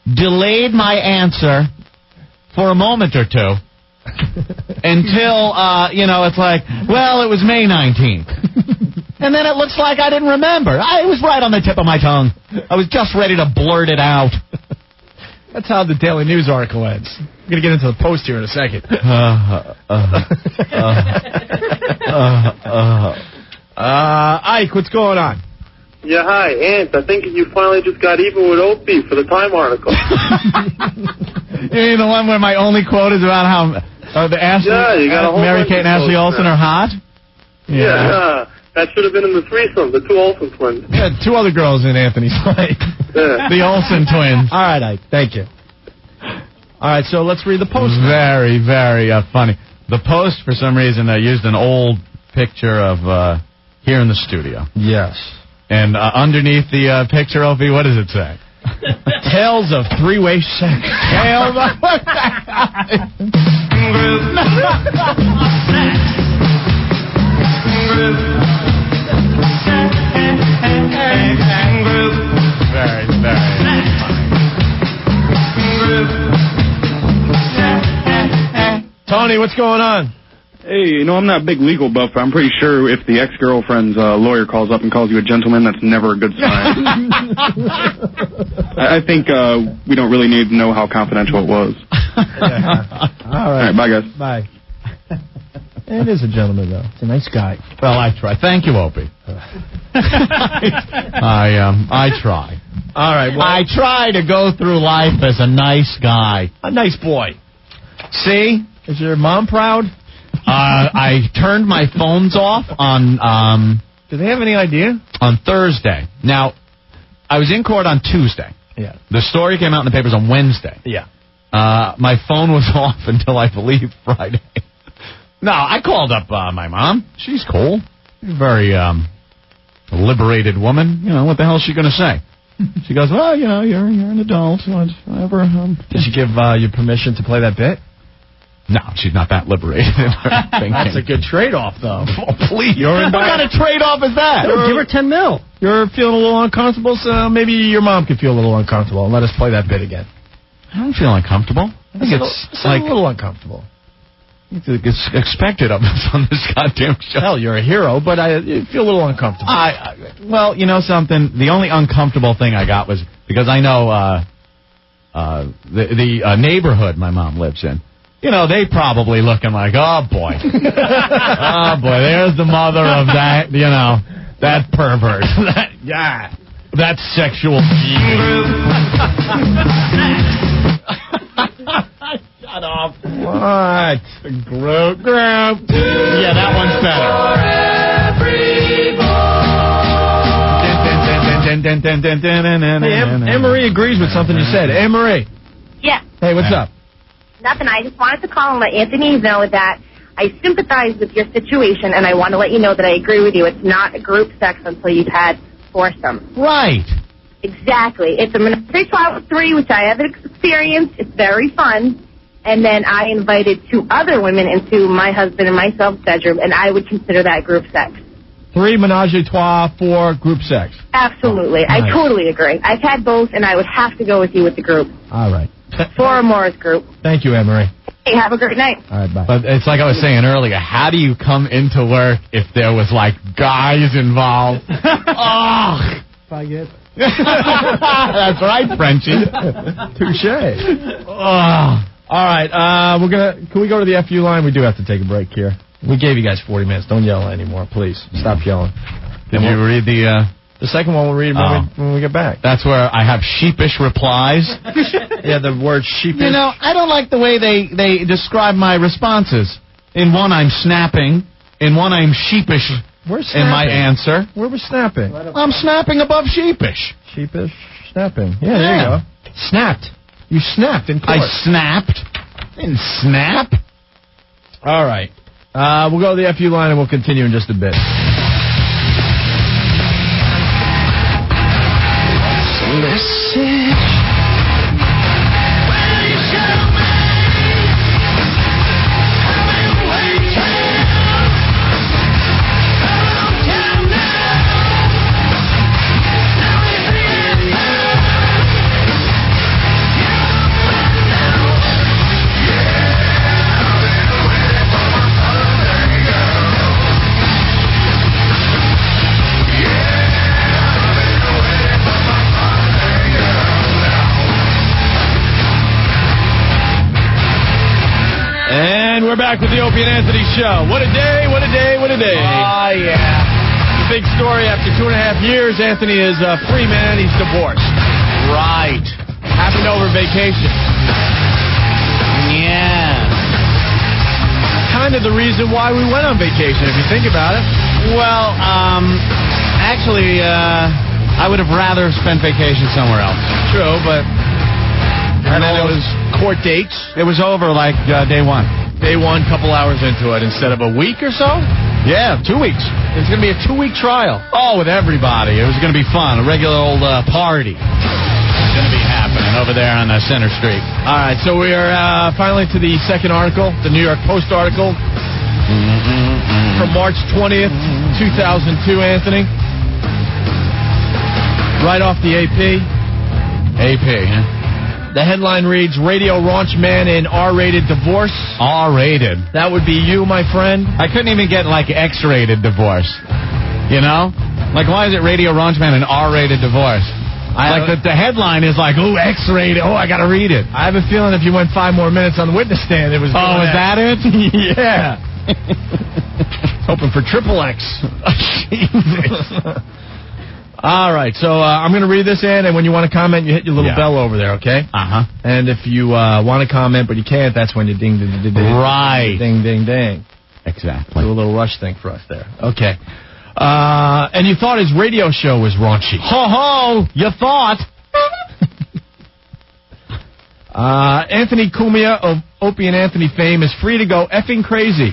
delayed my answer for a moment or two until, it's like, well, it was May 19th. And then it looks like I didn't remember. It was right on the tip of my tongue. I was just ready to blurt it out. That's how the Daily News article ends. I'm going to get into the Post here in a second. Ike, what's going on? Yeah, hi, Ant. I think you finally just got even with Opie for the Time article. You mean the one where my only quote is about how Mary Kate and Ashley Olsen are hot? Yeah. That should have been in the threesome, the two Olsen twins. Yeah, two other girls in Anthony's life. Yeah. The Olsen twins. All right, Ike. Thank you. All right, so let's read the Post. Very, very funny. The Post, for some reason, used an old picture of here in the studio. Yes. And underneath the picture, Opie, what does it say? Tales of three-way sex. Tales of... Very, very funny. Tony, what's going on? Hey, I'm not a big legal buff, but I'm pretty sure if the ex-girlfriend's lawyer calls up and calls you a gentleman, that's never a good sign. I think we don't really need to know how confidential it was. Yeah. All right, bye, guys. Bye. It is a gentleman, though. It's a nice guy. Well, I try. Thank you, Opie. I try. All right. Well, I try to go through life as a nice guy. A nice boy. See? Is your mom proud? I turned my phones off on... Do they have any idea? On Thursday. Now, I was in court on Tuesday. Yeah. The story came out in the papers on Wednesday. Yeah. My phone was off until, I believe, Friday. No, I called up my mom. She's cool. She's a very liberated woman. You know, what the hell is she going to say? She goes, well, you know, you're an adult. Whatever. Did she give you permission to play that bit? No, she's not that liberated. That's a good trade-off, though. Oh, please. What kind of trade-off is that? Give her $10 million. You're feeling a little uncomfortable, so maybe your mom could feel a little uncomfortable. And let us play that bit again. I don't feel uncomfortable. I think it's like a little uncomfortable. It's expected of us on this goddamn show. Hell, you're a hero, but you feel a little uncomfortable. Well, you know something? The only uncomfortable thing I got was because I know the neighborhood my mom lives in. You know, they probably looking like, oh, boy. Oh, boy, there's the mother of that, you know, that pervert. That sexual Shut off. What? Group. Yeah, that one's better. Hey, Anne-Marie agrees with something you said. Anne-Marie. Yeah. Hey, what's up? Nothing. I just wanted to call and let Anthony know that I sympathize with your situation, and I want to let you know that I agree with you. It's not a group sex until you've had foursome. Right. Exactly. It's a ministry trial with 3, which I have experienced. It's very fun. And then I invited 2 other women into my husband and myself's bedroom, and I would consider that group sex. 3 menage a trois, 4 group sex. Absolutely. Nice. I totally agree. I've had both, and I would have to go with you with the group. All right. 4 or more is group. Thank you, Anne-Marie. Hey, have a great night. All right, bye. But it's like I was saying earlier, how do you come into work if there was, like, guys involved? Oh! That's right, Frenchie. Touche. Oh. All right, can we go to the FU line? We do have to take a break here. We gave you guys 40 minutes. Don't yell anymore, please. Stop yelling. Did you read the second one? We'll read when we get back. That's where I have sheepish replies. Yeah, the word sheepish. You know, I don't like the way they describe my responses. In one, I'm snapping. In one, I'm sheepish in my answer. Where was snapping? I'm snapping above sheepish. Sheepish, snapping. Yeah, there you go. Snapped. You snapped in court. I snapped. Didn't snap. All right. We'll go to the FU line and we'll continue in just a bit. Message. We're back with the Opie and Anthony Show. What a day, what a day, what a day. Oh, yeah. The big story, after 2.5 years, Anthony is a free man. He's divorced. Right. Happened over vacation. Yeah. Kind of the reason why we went on vacation, if you think about it. Well, actually, I would have rather spent vacation somewhere else. True, but... And then it was court dates. It was over like day one. Day one, couple hours into it, instead of a week or so? Yeah, 2 weeks. It's going to be a 2-week trial. Oh, with everybody. It was going to be fun. A regular old party. It's going to be happening over there on Center Street. All right, so we are finally to the second article, the New York Post article from March 20th, 2002, Anthony. Right off the AP. AP, huh? The headline reads, Radio Raunch Man in R-rated divorce. R-rated. That would be you, my friend. I couldn't even get, like, X-rated divorce. You know? Like, why is it Radio Raunch Man in R-rated divorce? The headline is like, ooh, X-rated. Oh, I got to read it. I have a feeling if you went 5 more minutes on the witness stand, it was... Oh, is that it? Yeah. Hoping for triple X. Jesus. All right, so I'm going to read this in, and when you want to comment, you hit your little bell over there, okay? Uh-huh. And if you want to comment, but you can't, that's when you ding, ding, ding, ding. Right. Ding, ding, ding. Exactly. Do a little rush thing for us there. Okay. And you thought his radio show was raunchy. Ho-ho! You thought. Anthony Cumia of Opie and Anthony fame is free to go effing crazy.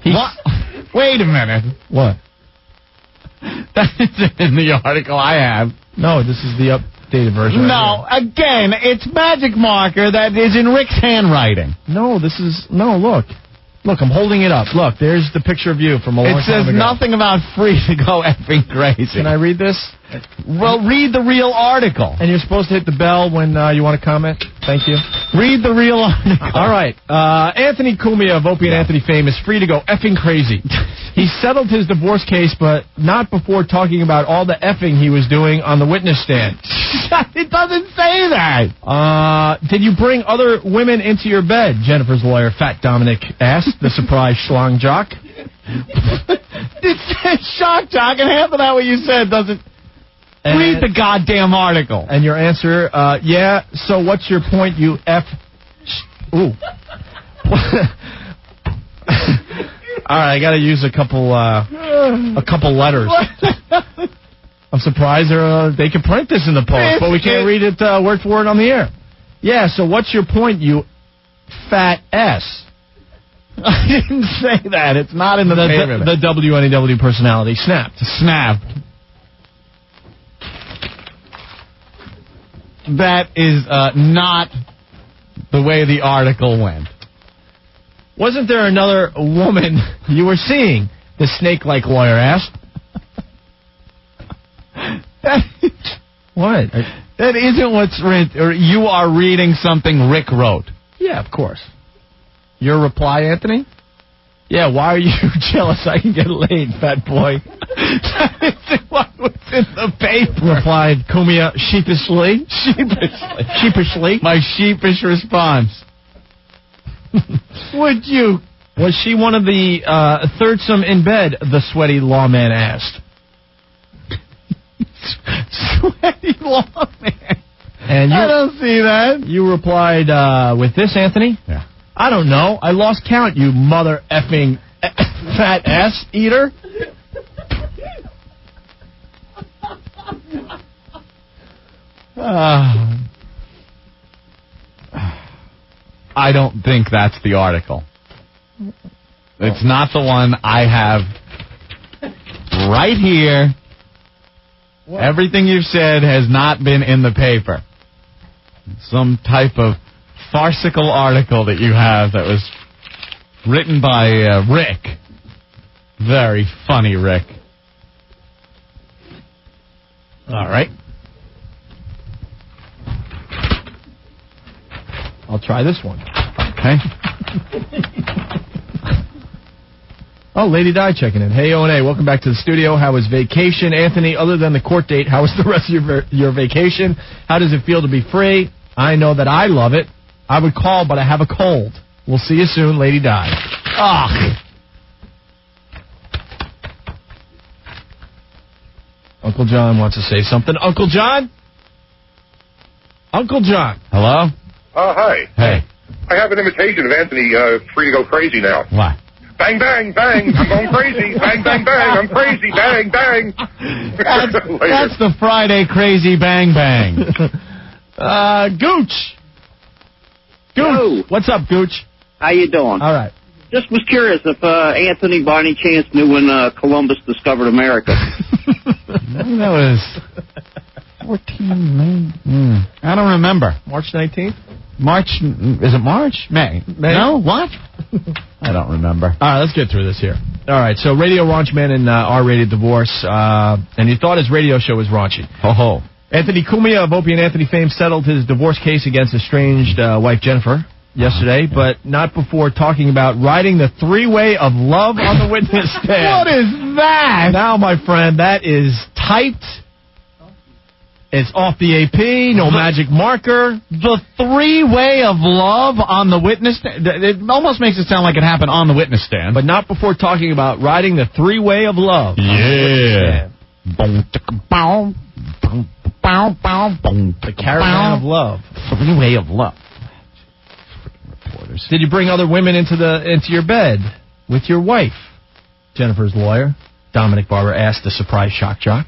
What? Wait a minute. What? That isn't in the article I have. No, this is the updated version. No, again, it's magic marker that is in Rick's handwriting. No, this is... No, look. Look, I'm holding it up. Look, there's the picture of you from a long time ago. It says nothing about free to go effing crazy. Can I read this? Well, read the real article. And you're supposed to hit the bell when you want to comment? Thank you. Read the real article. All right. Anthony Cumia of Opie and Anthony fame is free to go effing crazy. He settled his divorce case, but not before talking about all the effing he was doing on the witness stand. It doesn't say that. Did you bring other women into your bed? Jennifer's lawyer, Fat Dominick, asked the surprised schlong jock. It says shock jock, and half of that what you said doesn't... Read the goddamn article. And your answer, yeah, so what's your point, you F... Ooh. All right, I got to use a couple letters. I'm surprised they can print this in the post, but we can't read it word for word on the air. Yeah, so what's your point, you fat S? I didn't say that. It's not in the paper. The WNEW personality snapped. That is not the way the article went. Wasn't there another woman you were seeing? The snake-like lawyer asked. What? That isn't what's written. Or you are reading something Rick wrote. Yeah, of course. Your reply, Anthony? Yeah, why are you jealous I can get laid, fat boy? That isn't what was in the paper. Replied Cumia sheepishly. Sheepishly. My sheepish response. Would you? Was she one of the thirdsome in bed, the sweaty lawman asked. Sweaty lawman. And I don't see that. You replied with this, Anthony? Yeah. I don't know. I lost count, you mother effing fat ass eater. I don't think that's the article. It's not the one I have right here. What? Everything you've said has not been in the paper. Some type of farcical article that you have that was written by Rick. Very funny, Rick. All right. I'll try this one. Okay. Oh, Lady Di checking in. Hey, O&A, welcome back to the studio. How was vacation? Anthony, other than the court date, how was the rest of your vacation? How does it feel to be free? I know that I love it. I would call, but I have a cold. We'll see you soon, Lady Di. Ugh. Uncle John wants to say something. Uncle John? Uncle John. Hello? Hi. Hey. I have an invitation of Anthony free to go crazy now. What? Bang, bang, bang. I'm going crazy. Bang, bang, bang. I'm crazy. Bang, bang. That's the Friday crazy bang bang. Gooch. Yo. What's up, Gooch? How you doing? All right. Just was curious if Anthony by any chance knew when Columbus discovered America. That was 14 May. I don't remember. March 19th? March, is it March? May. No? What? I don't remember. All right, let's get through this here. All right, so Radio Raunchman and R-Rated Divorce, and he thought his radio show was raunchy. Ho-ho. Anthony Cumia of Opie and Anthony fame settled his divorce case against estranged wife Jennifer yesterday, but not before talking about riding the three-way of love on the witness stand. What is that? Now, my friend, that is typed. It's off the AP, no magic marker. The three-way of love on the witness stand. It almost makes it sound like it happened on the witness stand. But not before talking about riding the three-way of love. Yeah. The caravan of love. Three-way of love. Reporters. Did you bring other women into your bed with your wife? Jennifer's lawyer, Dominick Barbara, asked the surprise shock jock.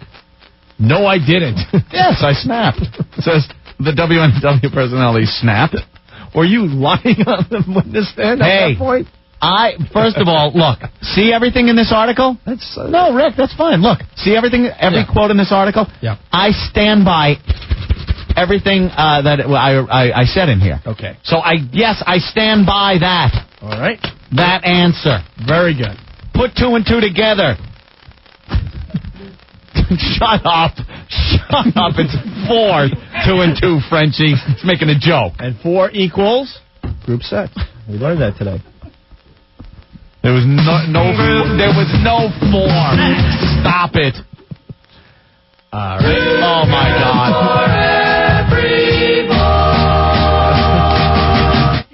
No, I didn't. Yes, I snapped. It says The WNW personality snapped. Were you lying on the witness stand at that point? First of all, look, see everything in this article? No, Rick, that's fine. Look, see everything, every quote in this article? Yeah. I stand by everything that I said in here. Okay. So, yes, I stand by that. All right. That answer. Very good. Put 2 and 2 together. Shut up. It's 4, 2 and 2, Frenchie. It's making a joke. And 4 equals group sex. We learned that today. There was no form. Stop it. All right. Oh, my God.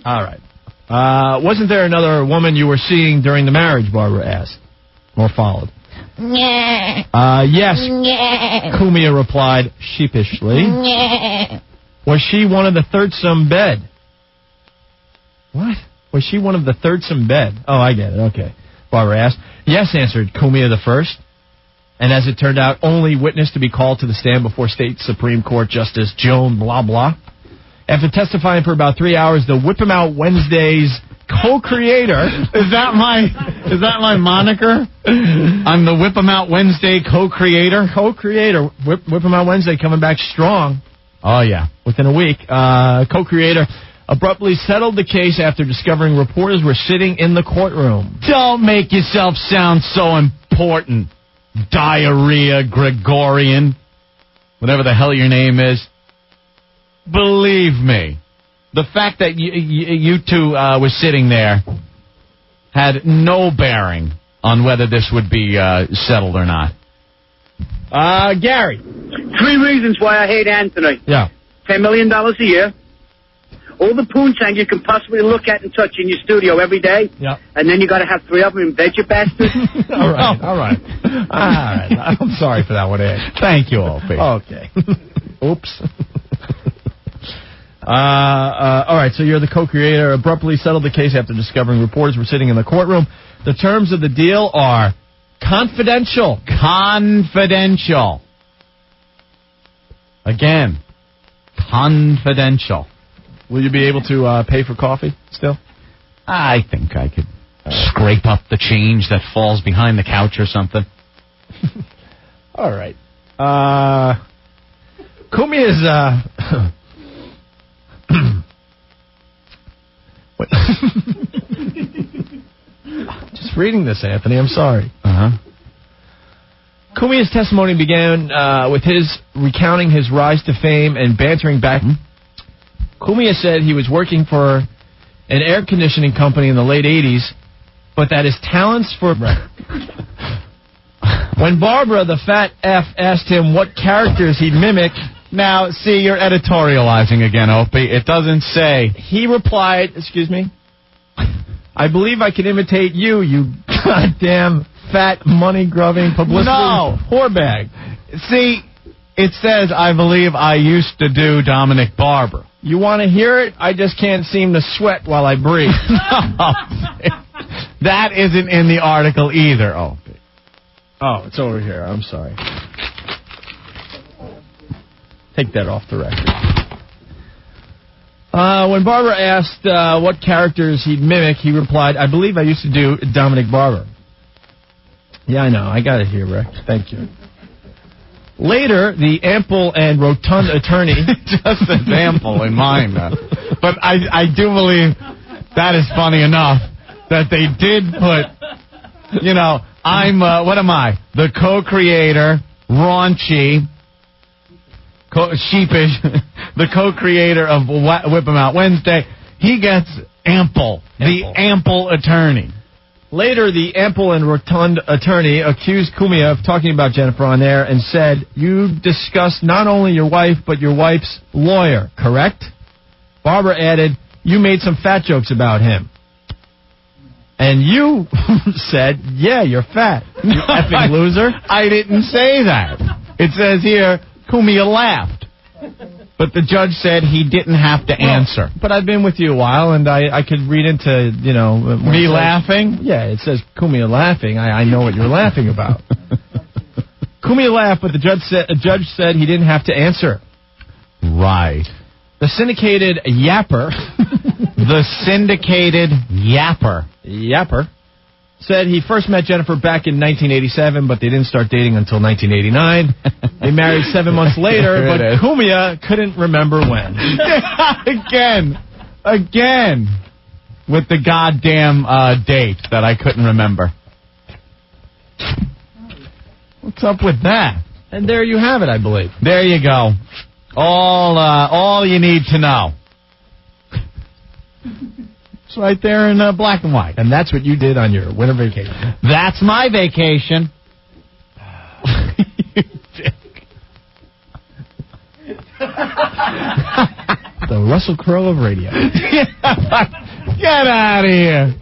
All right. Wasn't there another woman you were seeing during the marriage, Barbara asked, or followed? Yes. Kumia replied sheepishly. Was she one of the thirdsome bed? What? Was she one of the thirdsome bed? Oh, I get it. Okay. Barbara asked. Yes, answered Kumia the first. And as it turned out, only witness to be called to the stand before State Supreme Court Justice Joan blah blah. After testifying for about 3 hours, the Whip 'em Out Wednesdays co-creator. Is that my moniker? I'm the Whip 'em Out Wednesday co-creator. Co-creator. Whip 'em Out Wednesday coming back strong. Oh, yeah. Within a week. Co-creator abruptly settled the case after discovering reporters were sitting in the courtroom. Don't make yourself sound so important. Diarrhea Gregorian. Whatever the hell your name is. Believe me. The fact that you two were sitting there had no bearing on whether this would be settled or not. Gary. 3 reasons why I hate Anthony. Yeah. $10 million a year. All the poontang you can possibly look at and touch in your studio every day. Yeah. And then you got to have 3 of them in bed, you bastard. All right. I'm sorry for that one, Ed. Thank you, Opie. Okay. Oops. All right, so you're the co-creator. Abruptly settled the case after discovering reporters were sitting in the courtroom. The terms of the deal are confidential. Confidential. Again, confidential. Will you be able to pay for coffee still? I think I could scrape up the change that falls behind the couch or something. All right. Kumi is... Just reading this, Anthony. I'm sorry. Kumia's testimony began with his recounting his rise to fame and bantering back. Kumia said he was working for an air conditioning company in the late 80s, but that his talents for... When Barbara, the fat F, asked him what characters he'd mimic... Now, see, you're editorializing again, Opie. It doesn't say. He replied, excuse me, I believe I can imitate you, you goddamn fat, money-grubbing publicity whorebag. See, it says, I believe I used to do Dominick Barbara. You want to hear it? I just can't seem to sweat while I breathe. That isn't in the article either, Opie. Oh, it's over here. I'm sorry. Take that off the record. When Barbara asked what characters he'd mimic, he replied, I believe I used to do Dominick Barbara. Yeah, I know. I got it here, Rick. Thank you. Later, the ample and rotund attorney... Just as ample in mine, but I do believe that is funny enough that they did put, I'm, what am I? The co-creator, raunchy... sheepish, the co-creator of Whip 'em Out Wednesday, he gets ample, the ample attorney. Later, the ample and rotund attorney accused Kumia of talking about Jennifer on air and said, you discussed not only your wife, but your wife's lawyer, correct? Barbara added, you made some fat jokes about him. And you said, yeah, you're fat, you effing loser. I didn't say that. It says here, Kumia laughed. But the judge said he didn't have to answer. But I've been with you a while, and I could read into, me laughing? Yeah, it says Kumia laughing. I know what you're laughing about. Kumia laughed, but the judge said he didn't have to answer. Right. The syndicated yapper. The syndicated yapper. Yapper. Said he first met Jennifer back in 1987, but they didn't start dating until 1989. They married 7 months later, but Cumia couldn't remember when. Again. With the goddamn date that I couldn't remember. What's up with that? And there you have it, I believe. There you go. All you need to know. It's right there in black and white. And that's what you did on your winter vacation. That's my vacation. You dick. The Russell Crowe of radio. Get out of here.